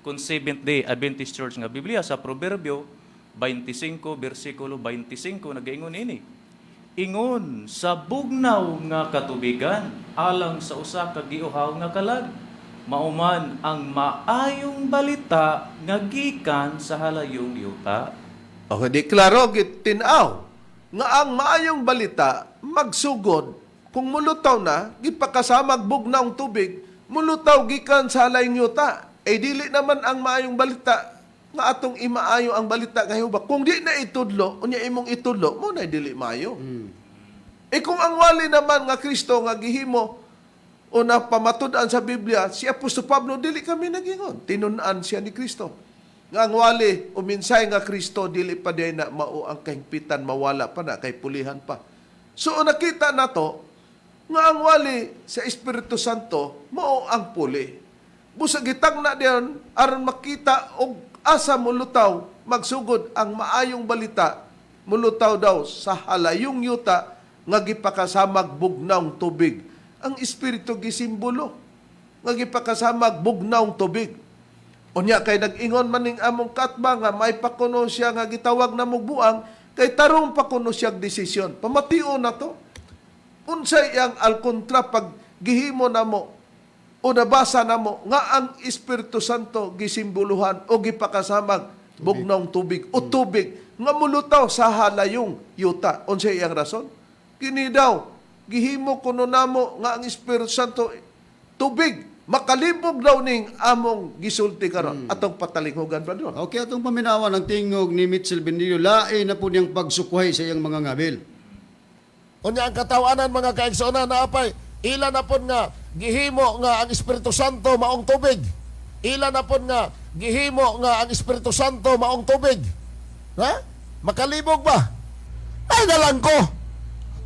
Kung Seventh-day Adventist Church nga Biblia sa Proverbio 25 versikulo 25 nagaingon ini. Ingon sa bugnaw nga katubigan alang sa usa ka giuhaw nga kalag, mauman ang maayong balita nga gikan sa halayong yuta. Okay, di klaro gitinaw nga ang maayong balita magsugod kung mulutaw na gipakasamag bugnaw tubig mulutaw gikan sa halayong yuta. Dili naman ang maayong balita nga atong imaayo ang balita kayo ba kung di na itudlo unya imong itudlo mo na dili maayo. Kung ang wali naman nga Kristo nga gihimo o na pamatud-an sa Biblia, si Apostol Pablo, dili kami nagingon. Tinun-an siya ni Kristo. Nga ang wali, uminsay nga Kristo, dili pa din na mao ang kahimpitan, mawala pa na, kay pulihan pa. So, nakita na to, nga ang wali sa Espiritu Santo, mao ang puli. Busa gitang na diyan, aron makita og asa mulutaw, magsugod ang maayong balita, mulutaw daw sa halayong yuta, nga gipakasamag bugnaw tubig. Ang Espiritu gisimbolo nga gipakasamag bugnaw tubig. Unya kay nag-ingon maning among katba nga may pakuno siya nga gitawag na mugbuang kay tarong pakuno siya desisyon. Pamatio na to. Unsay yang alkontra pag gihimo namo o nabasa namo nga ang Espiritu Santo gisimboluhan o gipakasamag bugnaw tubig o tubig nga mulutaw sa halayong yuta. Unsay yang rason? Kini daw, gihimo kuno namo nga ang Espiritu Santo tubig, makalibog daw ning among gisulti karon atong patalinghugan ba doon. Okay, atong paminawan ang tingog ni Mitchell Benillo, lain na po niyang pagsukway sa iyang mga ngabil. Unya ang katawanan mga kaigsoon na apay, ila na pod nga gihimo nga ang Espiritu Santo maong tubig. Ila na pod nga gihimo nga ang Espiritu Santo maong tubig. Ha? Makalibog ba? Ay dalang ko.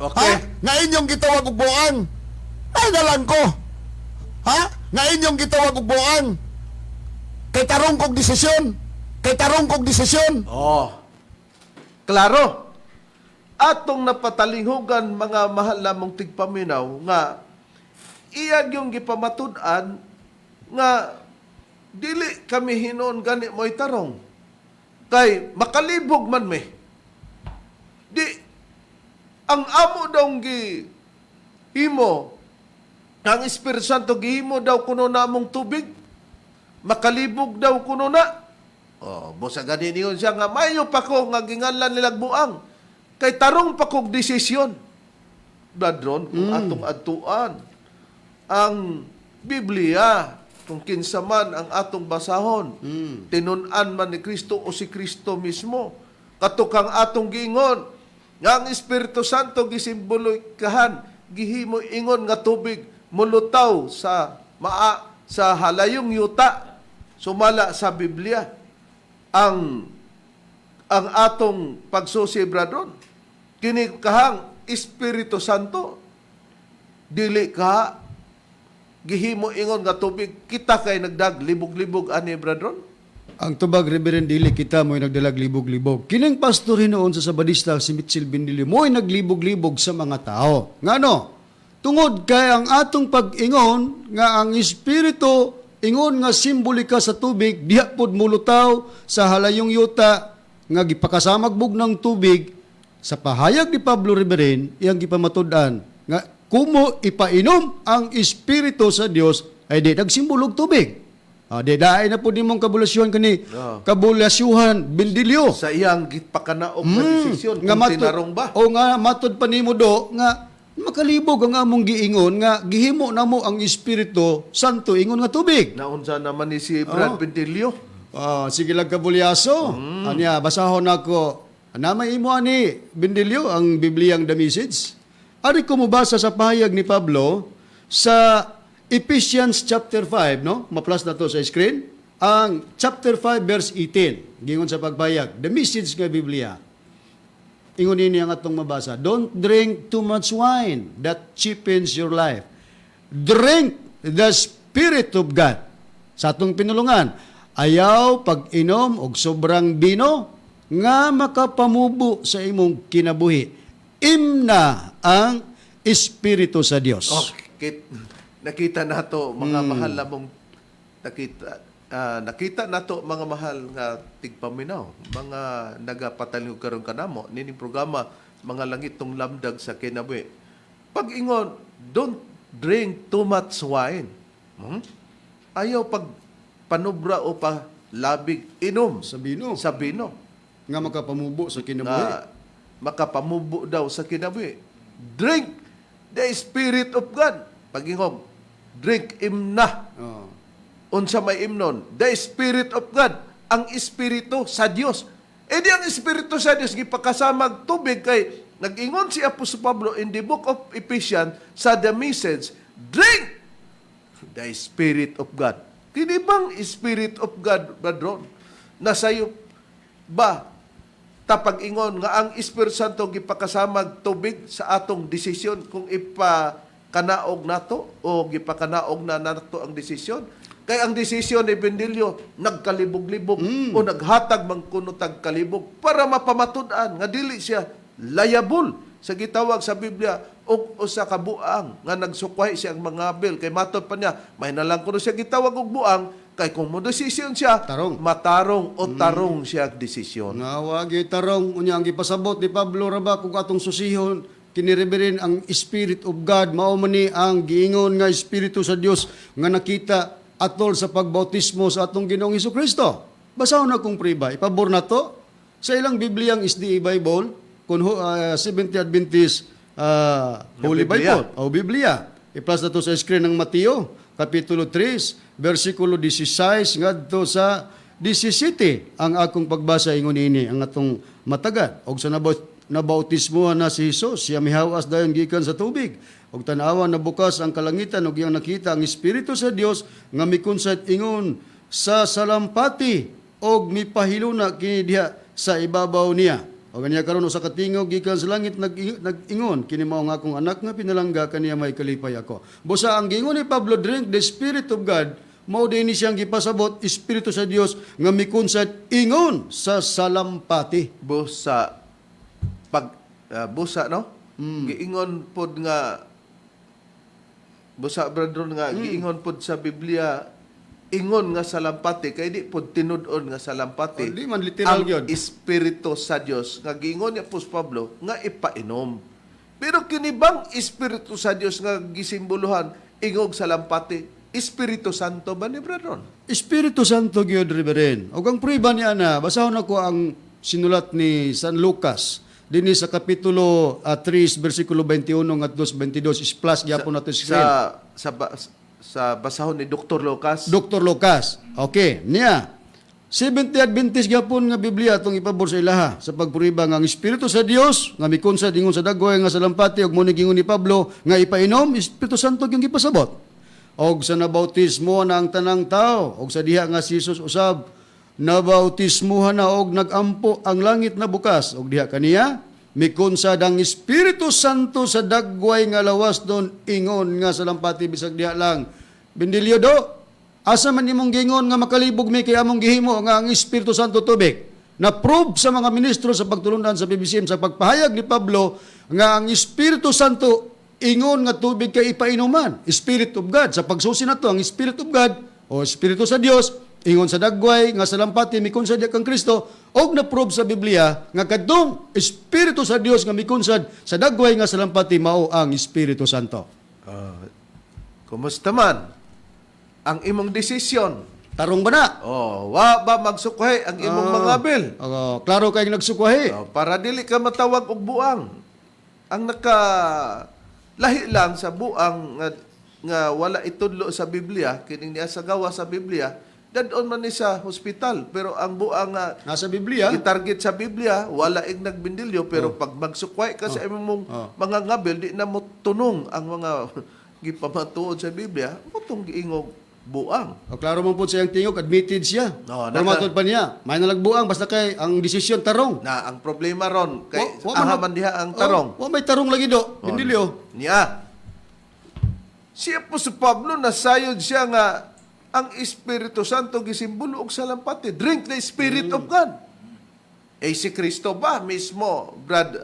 Okay. Ha? Nga inyong gitawag og buang. Ay dalang ko. Ha? Nga inyong gitawag og buang. Kay tarong kog desisyon. Kay tarong kog desisyon. Oh. Klaro. Atong napatalinghugan mga mahal namong tigpaminaw nga iyag yung gipamatud-an nga dili kami hinon gani mo'y tarong. Kay makalibog man me. Di ang amo daw gihimo ang Espiritu Santo gihimo daw kuno namong tubig makalibog daw kuno na. Busa gani niyon siya nga mayo pa ko nga ginganlan nilag buang kay tarong pa kog desisyon. Dadron kung atong adtuan ang Biblia kung kinsa man ang atong basahon tinun-an man ni Kristo o si Kristo mismo katukang atong giingon nga ang Espiritu Santo gisimbolokahan gihimo ingon nga tubig mulutaw sa sa halayong yuta sumala sa Biblia ang atong pagsusi bradron kini kahang Espiritu Santo dili ka gihimo ingon nga tubig kita kay nagdag libog-libog ani bradron. Ang tubag, Reverend, dili kita mo'y nagdalag libog-libog. Kining pastor hinoon sa Sabadista, si Mitchell Benillo, mo'y naglibog-libog sa mga tao. Ngano? Tungod kay ang atong pag-ingon, nga ang Espiritu, ingon nga simbolika sa tubig, diha pod mulutaw sa halayong yuta, nga gipakasamag ng tubig, sa pahayag ni Pablo Reverend, iyang gipamatud-an, nga kumo ipainom ang Espiritu sa Dios, ay di nagsimbolog tubig. Dedaay na po din mong kabulasyon kani kabulasyuhan Benillo Sa iyang gitpakanaog na desisyon kung tinarong ba. O nga matod pa nimo do nga makalibog ang among giingon nga gihimo namo ang Espiritu Santo ingon nga tubig. Naunsa naman ni si Brad Benillo. Sige lang kabulyaso. Anya basahon ako. Namay imo ani Benillo ang Bibliang The Message. Ari ko mobasa sa pahayag ni Pablo sa Ephesians chapter 5, no? Ma-plus na to sa screen. Ang chapter 5 verse 18. Gingon sa pagbayag. The Message nga Biblia. Ingon ini ang atong mabasa. Don't drink too much wine. That cheapens your life. Drink the Spirit of God. Sa atong pinulungan. Ayaw pag-inom og sobrang bino nga makapamubo sa imong kinabuhi. Imna ang Espiritu sa Dios. Nakita nato mga mahal na mong nakita nato mga mahal nga tigpaminaw, mga nagapataliw karon kanamo nining programa mga langit tong lamdag sa kinabuhi. Pag-ingon, don't drink too much wine. Ayaw pag panubra o pa labig inom Sa bino. sa bino Nga makapamubo sa kinabuhi. na makapamubo daw sa kinabuhi. Drink the Spirit of God. Pag-ingong, drink imna. Oh. Unsa may imnon? The Spirit of God. Ang Espiritu sa Dios. E di ang Espiritu sa Dios, gipakasamag tubig kay nag-ingon si Apostol Pablo in the book of Ephesians sa the message, drink the Spirit of God. Kini bang Spirit of God, brethren? Nasayo ba tapag-ingon nga ang Espiritu Santo gipakasamag tubig sa atong desisyon kung ipakanaog nato o gipakanaog na nato ang desisyon? Kay ang desisyon ni Bendilio nagkalibog-libog o naghatag man kuno tagkalibog para mapamatud-an nga dili siya layabol sa gitawag sa Biblia og usa ka buang nga nagsukway siya ang mga bil kay matud pa niya may nalang kuno siya gitawag og buang kay kung mo desisyon siya Tarong. matarong o tarong siya desisyon. Nga wagi tarong unya ang gipasabot ni Pablo raba kung atong susihon kinireberin ang Spirit of God mao man ni ang giingon nga Espiritu sa Dios nga nakita atol sa pagbautismo sa atong Ginoong Hesukristo. Basahon na kong priba, ipabor na to sa ilang Bibliang SDA Bible, kung Seventh Adventist Holy Biblia. Bible, o Biblia. I-plus na to sa screen ng Mateo, Kapitulo 3, versikulo 16, ngadto sa 17, ang akong pagbasa ingon ini, ang atong matagad. Og sa nabautismohan na si Jesus, siya mihawas dayon gikan sa tubig. Og tanawan na bukas ang kalangitan og iyang nakita ang Espiritu sa Dios nga mikunsad ingon sa salampati og mipahiluna kini diha sa ibabaw niya. O kanya karon usa ka tingog gikan sa langit nag-ingon kini mao nga akong anak nga pinalangga kaniya may kalipay ako. Busa ang giingon ni Pablo, drink the Spirit of God, mao din siyang gipasabot Espiritu sa Dios nga mikunsad ingon sa salampati. Busa busa no? Giingon pod nga busa brethren nga giingon pod sa Biblia ingon nga salampati kay di pod tinud-on nga salampati. O, di man literal ang yun. Espiritu sa Dios nga giingon ni Apostol Pablo nga ipainom. Pero kini bang Espiritu sa Dios nga gisimbolohan ingog salampati? Espiritu Santo ba ni brethren? Espiritu Santo gyud riberen. Og ang prueba ni ana, basahon ako ang sinulat ni San Lucas dinhi sa kapitulo 3 bersikulo 21 ngadto 22 is plus gyapon nato sa sa basahon ni Dr. Lucas. Dr. Lucas. Okay, niya. 70 Adventist gyapon nga Biblia atong ipabor sa ilaha sa pagpuriba nga ang Espiritu sa Dios nga mikunsad ingon sa dagway nga salampati og mo gingon ni Pablo nga ipainom Espiritu Santo gyung gipasabot. Og sa nabautismo na ang tanang tao og sa diha nga si Jesus usab nabautismuhan na og nagampo ang langit na bukas og diha kaniya mikunsad ang Espiritu Santo sa dagway nga lawas don ingon nga salampati bisag diha lang Bendilyo do, asa man imong gingon nga makalibog mi kay among gihimo nga ang Espiritu Santo tubig. Na-prove sa mga ministro sa pagtulundan sa PBCM sa pagpahayag ni Pablo nga ang Espiritu Santo ingon nga tubig kay ipainuman. Spirit of God. Sa pagsusi na to, ang Spirit of God o Espiritu sa Dios, ingon sa dagway nga salampati mikunsad kang Kristo og na-prove sa Biblia nga kadtong Espiritu sa Dios nga mikunsad sa dagway nga salampati mao ang Espiritu Santo. Kumusta man ang imong desisyon? Tarong ba na? Wa ba magsukhay ang imong mga bil? Klaro kay nagsukwahi. Para dili ka matawag og buang. Ang lahi lang sa buang nga wala itudlo sa Biblia, kining niya sa gawa sa Biblia, dadon man ni sa hospital. Pero ang buang nga Nasa Biblia. gitarget sa Biblia, wala ing nagbindilyo. Pero pag magsukway ka sa imong mga ngabil, di na mo tunong ang mga gipamatuod sa Biblia, mutong giingog buang. Klaro man po siyang tingog, admitted siya. No, Matod pa niya. May nalagbuang, basta kay ang desisyon tarong. Na ang problema ron, kay Wa man ahaman diha ang tarong. Wa may tarong lagi do. Bindilyo. Niya. Si Apostol Pablo nasayod siya nga ang Espiritu Santo gisimbolo og salampati. Drink the Spirit of God. Eh si Kristo ba mismo, Brad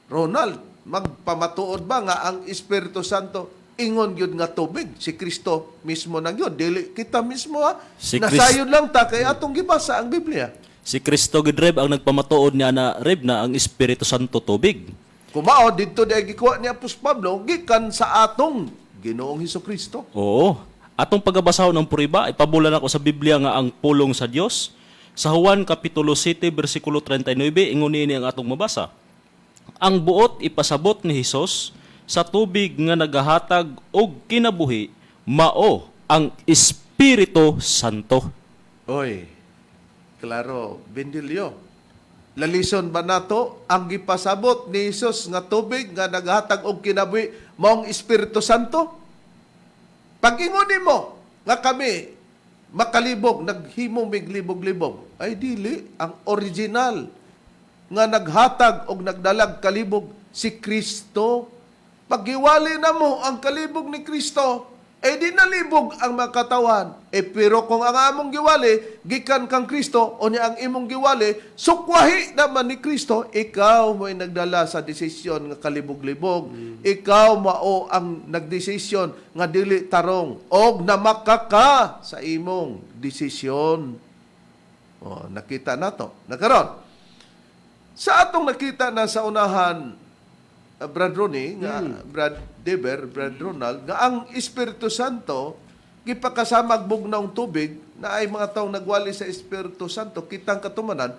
Ronald, magpamatuod ba nga ang Espiritu Santo ingon gyud nga tubig? Si Kristo mismo na gyud. Dili kita mismo ha. Si Nasayon lang ta kay atong gibasa ang Biblia. Si Kristo gid Reb ang nagpamatuod niya na Reb na ang Espiritu Santo tubig. Kumao didto day gikuha ni Apostol Pablo gikan sa atong Ginoong Hesukristo. Oo. Atong pagbabasahon ng puriba, ipabulan ako sa Biblia nga ang pulong sa Dios. Sa Juan Kapitulo 7, versikulo 39, ingon niini ang atong mabasa. Ang buot ipasabot ni Hesus sa tubig nga nagahatag og kinabuhi, mao ang Espiritu Santo. Oy, klaro, Bendilyo. Lalison ba nato ang gipasabot ni Jesus nga tubig nga naghatag og kinabuhi maong Espiritu Santo? Pag-ingon mo nga kami makalibog, naghimong miglibog-libog, ay dili ang original nga naghatag og nagdalag kalibog si Kristo. Paghiwali na mo ang kalibog ni Kristo, eh di nalibog ang makatawan. Eh pero kung ang among giwali, gikan kang Kristo, o niya ang imong giwali, sukwahi naman ni Kristo, ikaw mo'y nagdala sa desisyon nga kalibog-libog. Ikaw mao ang nagdesisyon nga dili tarong, og namakaka sa imong desisyon. O, nakita na to. Nakaroon. Sa atong nakita na sa unahan, Brad Ronnie, nga Brad Deber, Brad Ronald, nga ang Espiritu Santo, gipakasamag bugnaw tubig, na ay mga taong nagwali sa Espiritu Santo, kitang katumanan,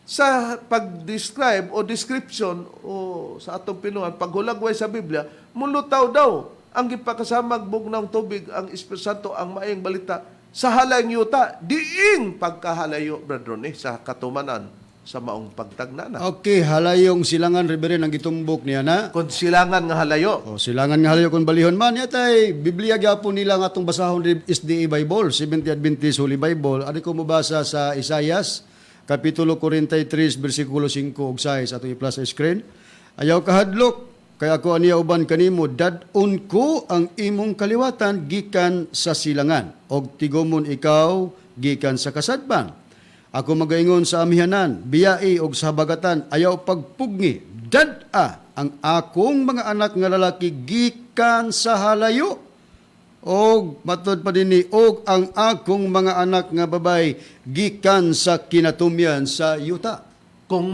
sa pag-describe o description o sa atong pinuhan, paghulagway sa Biblia, mulutaw daw ang gipakasamag bugnaw tubig, ang Espiritu Santo, ang maayong balita, sa halayong yuta, diing pagkahalayo, Brad Ronnie, sa katumanan, sa maong pagtagnana. Okay, halayong silangan Reverend ang gitumbok niya na. Kung silangan nga halayo, O silangan nga halayo kung balihon man yatay Biblia gyapon nila nga atong basahon di SDA Bible, Seventh-day Adventist Holy Bible. Ani ko mobasa sa Isaias kapitulo 43 bersikulo 5 ug 6 ato i-plus sa screen. Ayaw kahadlok kay ako aniya uban kanimo dad-on ko ang imong kaliwatan gikan sa silangan og tigomon ikaw gikan sa kasadpan. Ako magaingon sa amihanan, biyai og sa habagatan, ayaw pagpugni, dad-a ang akong mga anak nga lalaki gikan sa halayo. Og matod pa dinhi og ang akong mga anak nga babay gikan sa kinatumyan sa yuta. kung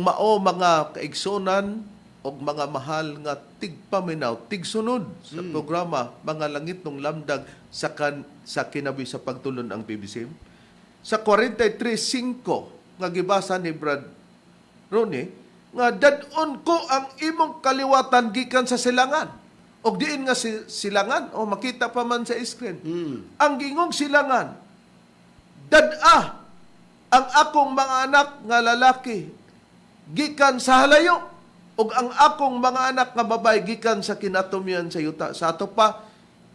mao mga kaigsunan og mga mahal nga tigpaminaw, tigsunod sa programa mga langit ng lamdag sa kinabi sa pagtulon ang PBC. Sa 43:5 nga gibasa ni Brad Ronnie, nga dad-on ko ang imong kaliwatan gikan sa silangan. Og diin nga silangan, o makita pa man sa screen. Ang gingong silangan, dad-a ang akong mga anak nga lalaki gikan sa halayo, ug ang akong mga anak nga babay gikan sa kinatumyan sa yuta. Sa ato pa,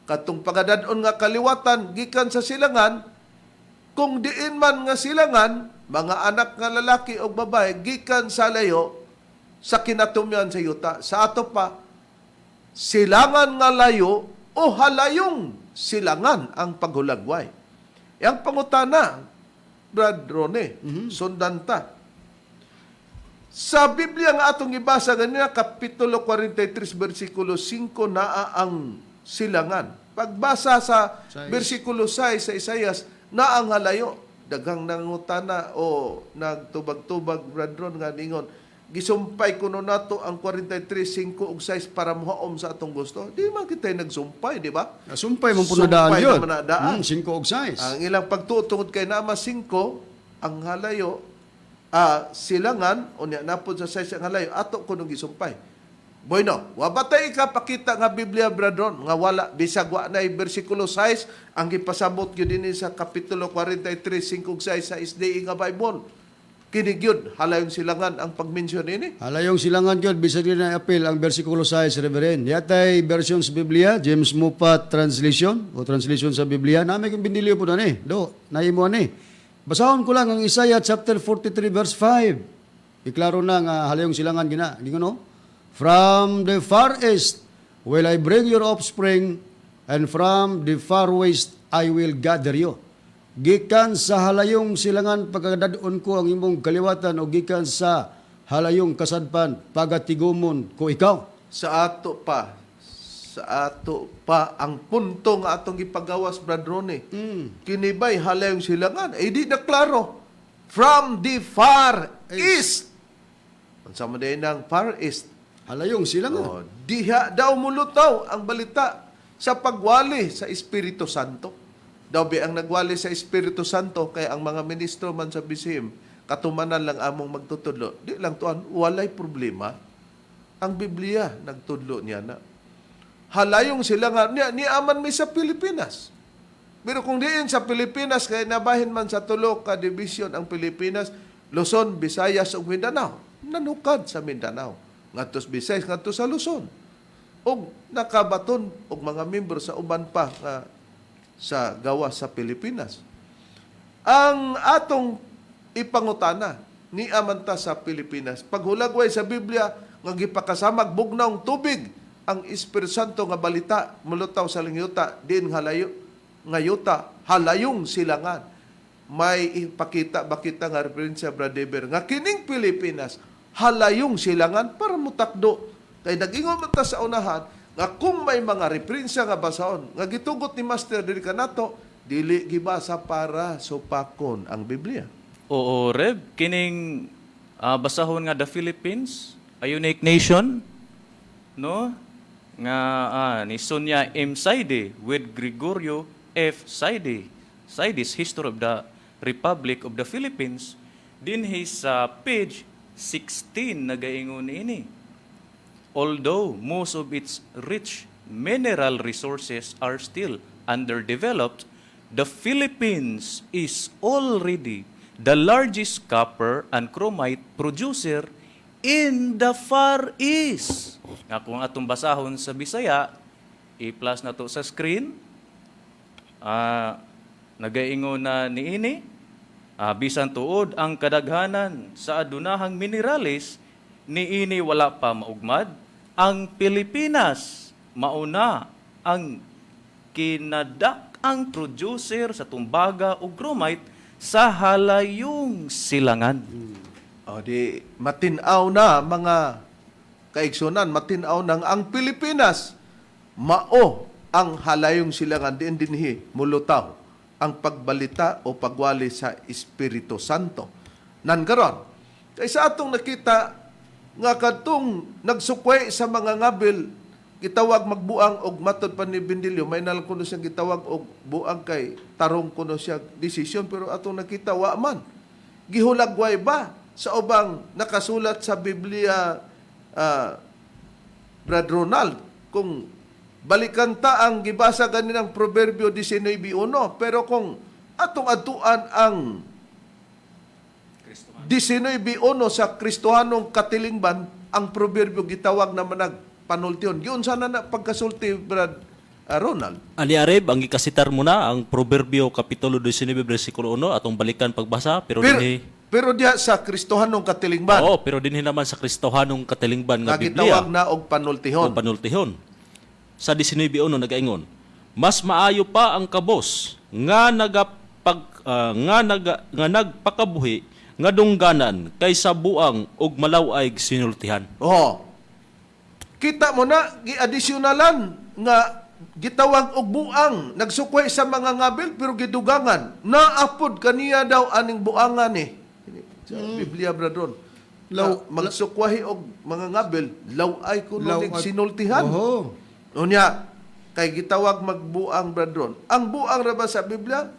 katong pagadad-on nga kaliwatan gikan sa silangan, kung diin man nga silangan, mga anak nga lalaki o babae, gikan sa layo, sa kinatumyan sa yuta. Sa ato pa, silangan nga layo o halayong silangan ang paghulagway. Yang pangutana, Brad Ronnie, sundan ta. Sa Biblia nga atong ibasa ganina, Kapitulo 43, versikulo 5, naa ang silangan. Pagbasa sa versikulo 6 sa Isaias, na ang halayo, daghang nangutana o nagtubag-tubag, Brad Ron, nga ningon, gisumpay kuno nato ang 43, 5 ug 6 para muhaom sa atong gusto. Di man kita nagsumpay, di ba? Sumpay mong punadaan Sumpay yun. naman na daan. 5 ug 6. Ang ilang pagtutungod kay nama 5, ang halayo, silangan, o niya napod sa 6 ang halayo, ato kuno gisumpay. Bueno, wabatay ka pakita nga Biblia, Bradron, nga wala, bisag wa na versikulo 6, ang gipasabot yun din sa Kapitulo 43, 5 ug 6 sa SDA nga Bible. Kinig yun, halayong silangan ang pagmensyon ini. Halayong silangan yun, bisag rin na appeal ang versikulo 6, Reverend. Yatay version sa Biblia, James Moffat Translation, o translation sa Biblia, namin kong binilyo po na ni. Naimo ni. Basahon ko lang ang Isaiah chapter 43, verse 5. Iklaro na nga halayong silangan gina. Hindi ko no? From the far east will I bring your offspring, and from the far west I will gather you. Gikan sa halayong silangan pagkadadon ko ang imong kaliwatan o gikan sa halayong kasadpan pagatigumon ko ikaw. Sa ato pa ang punto nga atong gipagawas, Brad Ronnie. Kinibay halayong silangan, di na klaro. From the far east. Ang sama din ng far east. Halayong silangan. Oh, diha daw mulutaw ang balita sa pagwali sa Espiritu Santo. Daw ang nagwali sa Espiritu Santo kay ang mga ministro man sa BCM katumanan lang among magtutudlo. Di lang tuan, walay problema. Ang Biblia nagtudlo niya na halayong silangan niya ni aman mi sa Pilipinas. Pero kung diin sa Pilipinas kay nabahin man sa tulo ka division ang Pilipinas, Luzon, Visayas ug Mindanao, nanukad sa Mindanao. Ngadto sa Visayas, ngadto sa Luzon. Og nakabaton og mga membro sa uban pa nga sa gawa sa Pilipinas. Ang atong ipangutana ni amanta sa Pilipinas, paghulagway sa Biblia nga gipakasamag bugnaw tubig ang Espiritu Santo nga balita mulutaw sa lingyuta din ngayuta halayong silangan. May ipakita ba kita nga referensya, Brad Deber, nga kining Pilipinas halayong silangan para mutakdo kay nag-ingon ta sa unahan nga kung may mga referensya nga basahon nga gitugot ni Master diri kanato dili gibasa para supakon ang Biblia. Oo, Reb, kining basahon nga the Philippines, a unique nation, no? Nga ni Sonia M. Saide with Gregorio F. Saide. Saide's History of the Republic of the Philippines. Din his page 16 nagaingon ini. Although most of its rich mineral resources are still underdeveloped, the Philippines is already the largest copper and chromite producer in the Far East. Nga kung atong basahon sa Bisaya, i-plus na to sa screen. Nagaingon na niini, bisan tuod ang kadaghanan sa adunahang minerales, niini wala pa maugmad, ang Pilipinas mauna ang kinadak-ang producer sa tumbaga ug chromite sa halayong silangan. O di matinaw na mga kaigsunan, matinaw nang ang Pilipinas mao ang halayong silangan dinhi mulutaw ang pagbalita o pagwali sa Espiritu Santo. Nan karon kay sa atong nakita nga kadtong nagsukway sa mga ngabil gitawag magbuang og matod pa ni Bindilyo may nalang kuno siyang gitawag og buang kay tarong kuno siya desisyon pero atong nakita wa man gihulagway ba sa ubang nakasulat sa Biblia, Brad Ronald, kung balikan ta ang gibasa ganinang Proverbio 19:1, pero kung atong atuan ang 19:1 sa Kristohanong katilingban, ang Proverbio gitawag na manag panultion. Giun sana na pagkasulti, Brad Ronald. Ani Areb, ang ikasitar mo na ang Proverbio Kapitulo 19, versikulo 1, atong balikan pagbasa, Pero diha sa Kristohanong katilingban, Oo, pero dinhi naman sa Kristohanong katilingban nga nagitawag Biblia. na og panultihon. O panultihon. Sa 19:1 nagaingon, mas maayo pa ang kabos nga nagpakabuhi nga dungganan kaysa buang ug malaway sinultihan. Oh. Kita mo na giadisyonalan nga gitawag og buang nagsukway sa mga ngabil pero gidugangan naapod kaniya daw aning buangan ni sa Biblia, Bradron. Magsukwahi og mga ngabil law ay kuno ning sinultihan. Oho. Unya kay gitawag magbuang, Bradron. Ang buang ra ba sa Biblia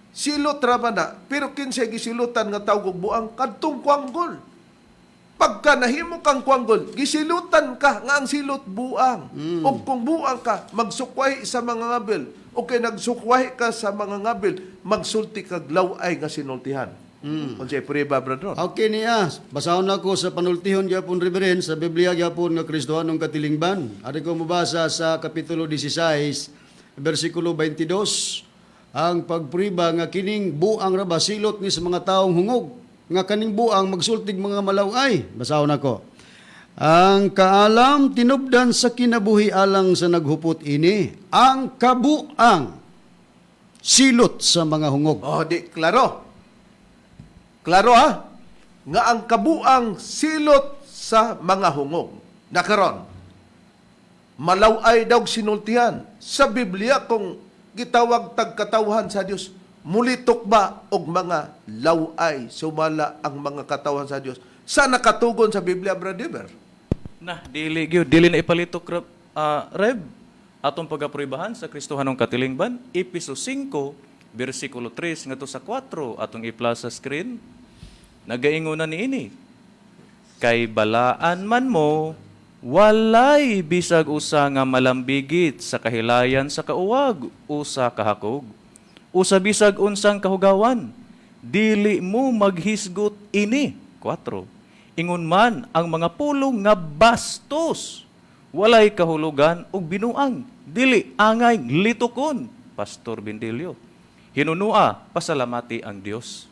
silot ra ba na pero kinsay gisilutan nga tawag og buang kadtong kwanggol. Pagka nahimo kang kwanggol, gisilutan ka nga ang silot buang. O kung buang ka, magsukwahi sa mga ngabil. O kay nagsukwahi ka sa mga ngabil, magsulti kag laway nga sinultihan. Kung sa'y puriba, Bradron. Okay niya. Basahon ako sa panultihon gyapon Reverend sa Biblia gyapon nga Kristohanong katilingban. Ari ko mabasa sa kapitulo 16, bersikulo 22. Ang pagpriba nga kining buang ra ba silot ni sa mga taong hungog nga kaning buang magsultig mga malaway. Basahon ako. Ang kaalam tinubdan sa kinabuhi alang sa naghupot ini, ang kabuang silot sa mga hungog. Oh, di, klaro. Klaro ha? Nga ang kabuang silot sa mga hungog. Nakaron. Malaway daw sinultihan. Sa Biblia, kung gitawag tagkatawhan sa Dios, mulitok ba og mga laway sumala ang mga katawhan sa Dios? Sa nakatugon sa Biblia, Brother? Nah, dili na ipalitok Reb, atong pagapruibahan sa Kristohanong Katilingban, Episo 5, versikulo 3 ngadto sa 4, atong i-plus sa screen. Nagaingunan niini. Kay balaan man mo, walay bisag usa nga malambigit sa kahilayan sa kauwag, usa kahakog. Usa bisag unsang kahugawan, dili mo maghisgot ini. 4. Ingon man ang mga pulong nga bastos, walay kahulugan ug binuang, dili angay litukon. Pastor Bindilio. Hinunua, pasalamati ang Dios.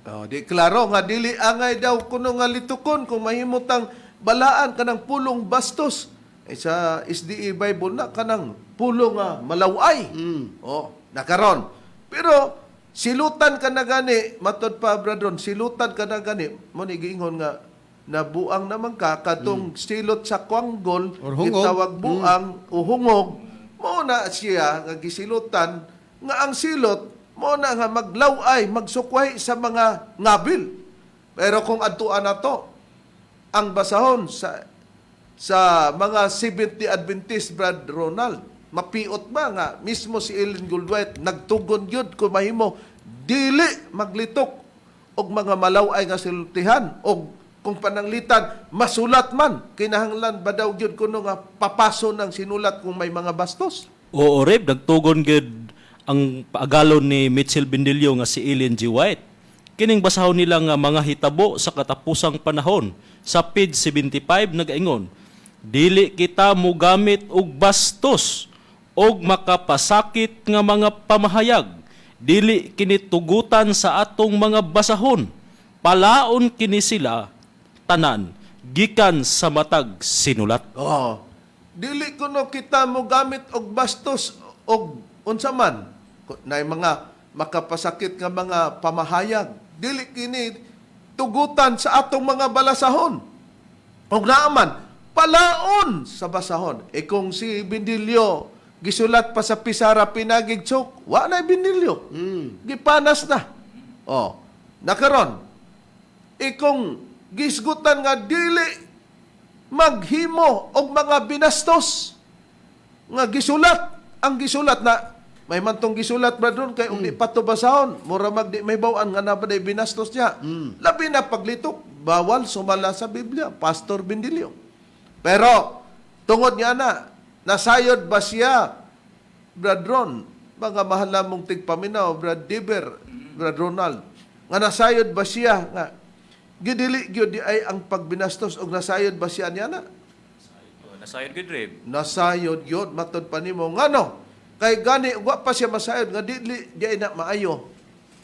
Oh, di klaro nga dili angay daw kuno nga litukon kung mahimutang balaan kanang pulong bastos. Sa SDA Bible na kanang pulong nga malaway. Oh, nakaron. Pero silutan ka na gani, matod pa bradron, silutan ka na gani, mo ni giingon nga nabuang naman ka katong silot sa kwanggol, Or hungog. gitawag buang o hungog, mo na siya nga gisilutan nga ang silot mo na nga maglaway, magsukway sa mga ngabil. Pero kung adtuan na to, ang basahon sa mga 70 Adventist, Brad Ronald, mapiot ba nga mismo si Ellen Goldwhite nagtugon yun kung mahimo dili maglitok og mga malaway nga silutihan og kung pananglitan masulat man kinahanglan ba daw gyud kuno nga papaso ng sinulat kung may mga bastos. Oo, Reb, nagtugon gid ang paagalon ni Mitchell Bindilio nga si Ellen G. White. Kining basahon nila nga mga hitabo sa katapusang panahon. Sa page 75 nagaingon, dili kita mogamit og bastos og makapasakit nga mga pamahayag. Dili kini tugutan sa atong mga basahon. Palaon kini sila tanan gikan sa matag sinulat. Oh. Dili kuno kita mo gamit og bastos og unsa man na mga makapasakit nga mga pamahayag. Dili kini tugutan sa atong mga balasahon. Og naaman palaon sa basahon. E kung si Bindilio gisulat pa sa pisara pinagigtsok, wa na Bindilio. Gipanas na. Oh, nakaron. E kung gisgutan nga dili maghimo og mga binastos nga gisulat, ang gisulat na may mantong gisulat ba doon kay di pato basahon, mura magdi may bawaan nga napaday binastos niya. Labi na paglitok, bawal sumala sa Biblia, Pastor Bindilio. Pero tungod niya na nasayod ba siya, Brad Ron, mga mahal namong tigpaminaw, Brad Diber, Brad Ronald, nga nasayod ba siya nga gidili gyud di ay ang pagbinastos og nasayod ba siya niya na? Nasayod gid, Reb. Nasayod yun, matod pa nimo. Ngano? Kay gani, wa pa siya masayod, nga dili di ay na maayo.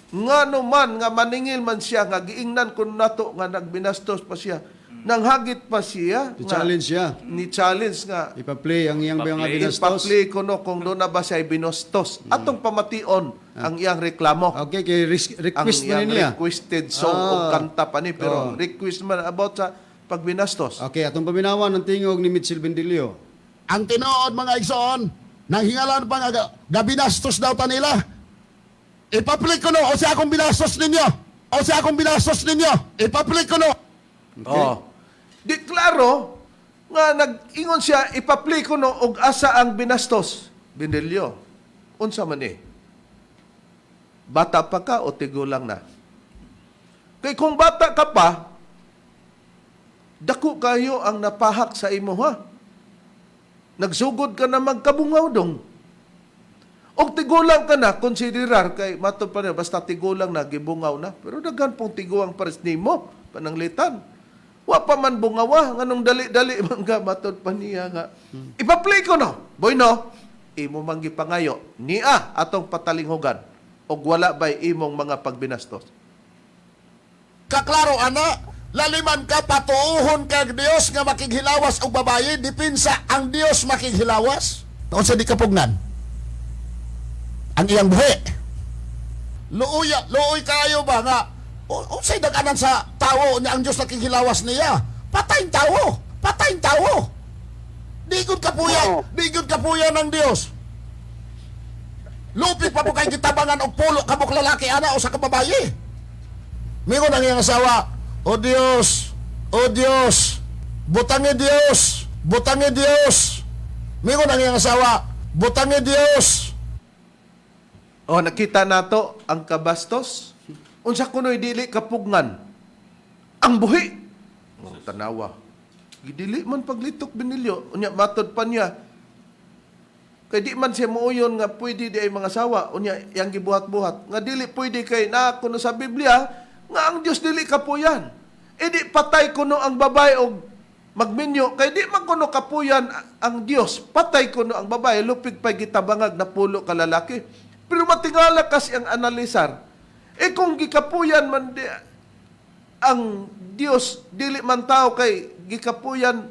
Ngano man, nga maningil man siya, nga giingnan kun nato, nga nagbinastos pa siya. Nang hagit pa siya, I-challenge siya. ni challenge nga, Ipa-play ang iyang mga Ipa-play. binastos. ipapli ko no kung doon na ba siya binastos. Atong pamation ang iyang reklamo. Okay, kay Ang request na iyang niya. requested song o kanta pa ni, pero request man about sa pagbinastos. Okay, atong paminawan ng tingog ni Mitchell Bindilio. Ang tinuod mga igsoon, nang hingalan pa nga gabinastos daw ta nila. Ipaplik ko no, o siya akong binastos ninyo. O siya akong binastos ninyo. Ipaplik ko no. Oh. Di klaro nga nag-ingon siya ipapli ko no og asa ang binastos. Bindilyo. Unsa man eh? Bata pa ka o tigulang na? Kay kung bata ka pa, dako kayo ang napahak sa imo ha. Nagsugod ka na magkabungaw dong. Og tigulang ka na, konsiderar kay mato pa na, basta tigulang na, gibungaw na. Pero daghan pong tiguang pares nimo, pananglitan. Wa pa man bungawa, nganong dali-dali man ka, matod pa niya nga. Ipa-play ko no, boy no, imo man gipangayo, niya atong patalinghogan, og wala ba'y imong mga pagbinastos. Kaklaro ana, Laliman ka, patuuhon kag Dios nga makighilawas og babayi, dipinsa ang Dios makighilawas. Kung sa di kapugnan, ang iyang buhi. Luoy kayo ba nga, unsay daganan sa tao niya ang Dios nakighilawas niya? Patayng tao. Di gud kapuya ng Dios. Lupit pa po kay gitabangan og pulo kabuk lalaki ana o sa kababayi. Mingon ang iyang asawa, O Dios, butangi Dios. Mingon ang iyang asawa, butangi Dios. O nakita nato ang kabastos. Unsa kunoy dili kapugnan ang buhi. O tanawa. Gidili man paglitok binilyo. Unya matod pa niya. Kay di man siya muuyon nga pwede di ay mga asawa. Unya yang gibuhat-buhat. Nga dili pwede kay na kuno sa Biblia nga ang Dios dili kapuyan. E di patay kuno ang babae og magminyo. Kay di man kuno kapuyan ang Dios. Patay kuno ang babae. Lupig pa'y gitabangag na pulo ka lalaki. Pero matingala kasi ang analisar. E kung gikapuyan man di, ang Dios dili man tao kay gikapuyan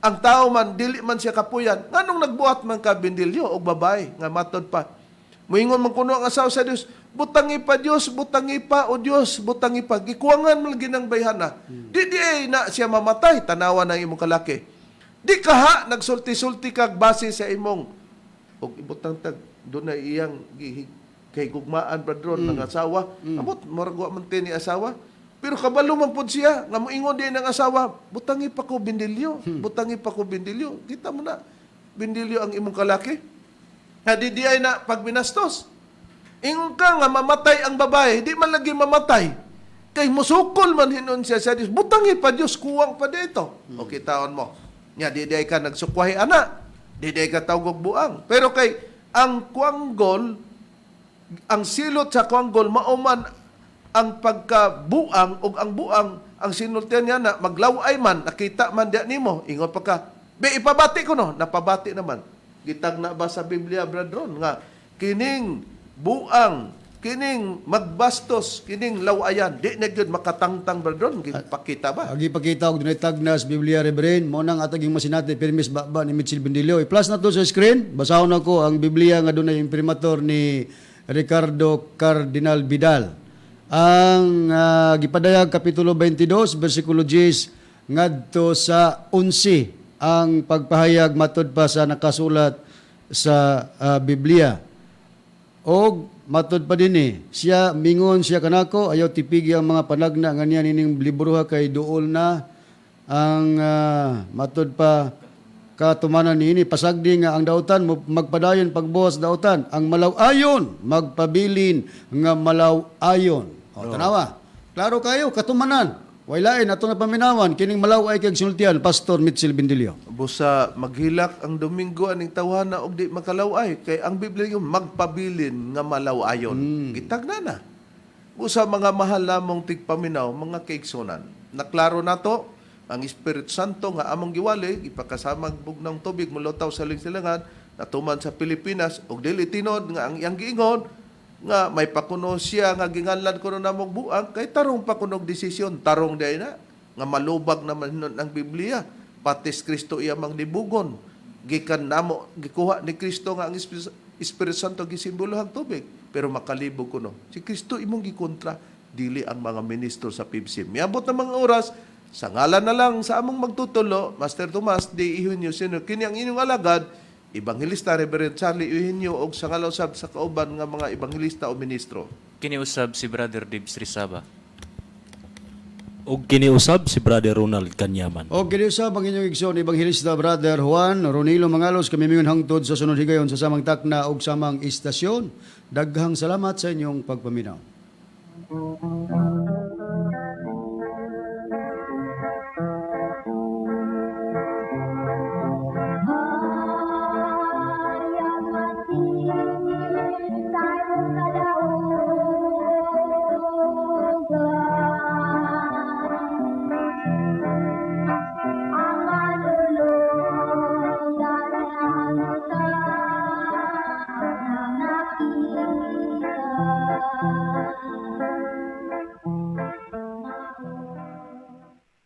ang tao man dili man siya kapuyan, nganong nagbuhat man ka bindilyo o babae nga matod pa. Moingon man kuno ang asawa sa Dios, butangi pa Dios, butangi pa o Dios, butangi pa. Gikuwangan man ginang bayhana. Di ay na siya mamatay, tanawa ng imong kalaki. Di kaha nagsulti-sulti kag base sa imong og ibutang tag dunay iyang kay gugmaan padron ng asawa. Amot maragwa man ni asawa. Pero kabalo man pud siya, nga moingon din ng asawa, butangi pa ko bindilyo. Kita mo na, bindilyo ang imong kalaki. Nga di ay na pagbinastos. Ingon ka nga mamatay ang babae, di man lagi mamatay. Kay musukol man hinon siya sa Diyos, butangi pa Diyos, kuwang pa dito. O kitaon mo, nga di ay ka nagsukwahi ana, di ay ka tawgog buang. Pero kay ang kuanggol, ang silot sa kuanggol, mauman ang pagkabuang o ang buang ang sinultian niya na maglaway man nakita man diya nimo ingon pa ka be ipabati ko no napabati naman gitag na ba sa Biblia bradron nga kining buang kining magbastos kining lawayan di na gyud makatangtang bradron gipakita ba Agi pakita og dunay tagnas Biblia Reverend mo nang ataging masinati permis baba ni Mitchell Bendilio. I-plus na to sa screen. Basahon ako ang Biblia nga dunay imprimatur ni Ricardo Cardinal Vidal. Ang gipadayag kapitulo 22 bersikulo 10 ngadto sa 11 ang pagpahayag matud pa sa nakasulat sa Biblia. Og matud pa dinhi siya mingon siya kanako ayaw tipigi ang mga panagna nga niya nining libruha kay duol na ang matud pa katumanan niini pasagdi nga ang dautan magpadayon pagbuhos dautan ang malaw-ayon magpabilin nga malaw-ayon. O, tanawa. Klaro kayo, katumanan. Wailain, ato na paminawan, kining malaw ay kag sinultian, Pastor Mitchell Bendilio. busa maghilak ang Domingo aning tawhana og di makalaway kay ang Biblia yung magpabilin nga malawayon. Gitag na. Busa mga mahal namong tigpaminaw, mga kaigsunan. Naklaro nato ang Espiritu Santo nga among giwali ipakasamag bugnang tubig mulutaw sa lingsilangan natuman sa Pilipinas og dili tinod nga ang iyang giingon nga may pakuno siya nga ginganlan kuno namong buang kay tarong pakunog desisyon tarong day na nga malubag naman hinon ang Biblia patis Kristo iya mang dibugon gikan namo gikuha ni Kristo nga ang Espiritu Santo gisimbolo ang tubig pero makalibog kuno si Kristo imong gikontra dili ang mga ministro sa PIBSIM miabot na mga oras sa ngalan na lang sa among magtutulo Master Tomas di Eugenio sino kini ang inyong alagad Evangelista Reverend Charlie Eugenio og sa ngalausab sa kauban nga mga evangelista o ministro. Kiniusab si Brother Dibs Rizaba. Og kiniusab si Brother Ronald Kanyaman. O kiniusab ang inyong igsoon Evangelista Brother Juan Ronilo Mangalos kami mingon hangtod sa sunod higayon sa samang takna og samang istasyon. Daghang salamat sa inyong pagpaminaw. Ang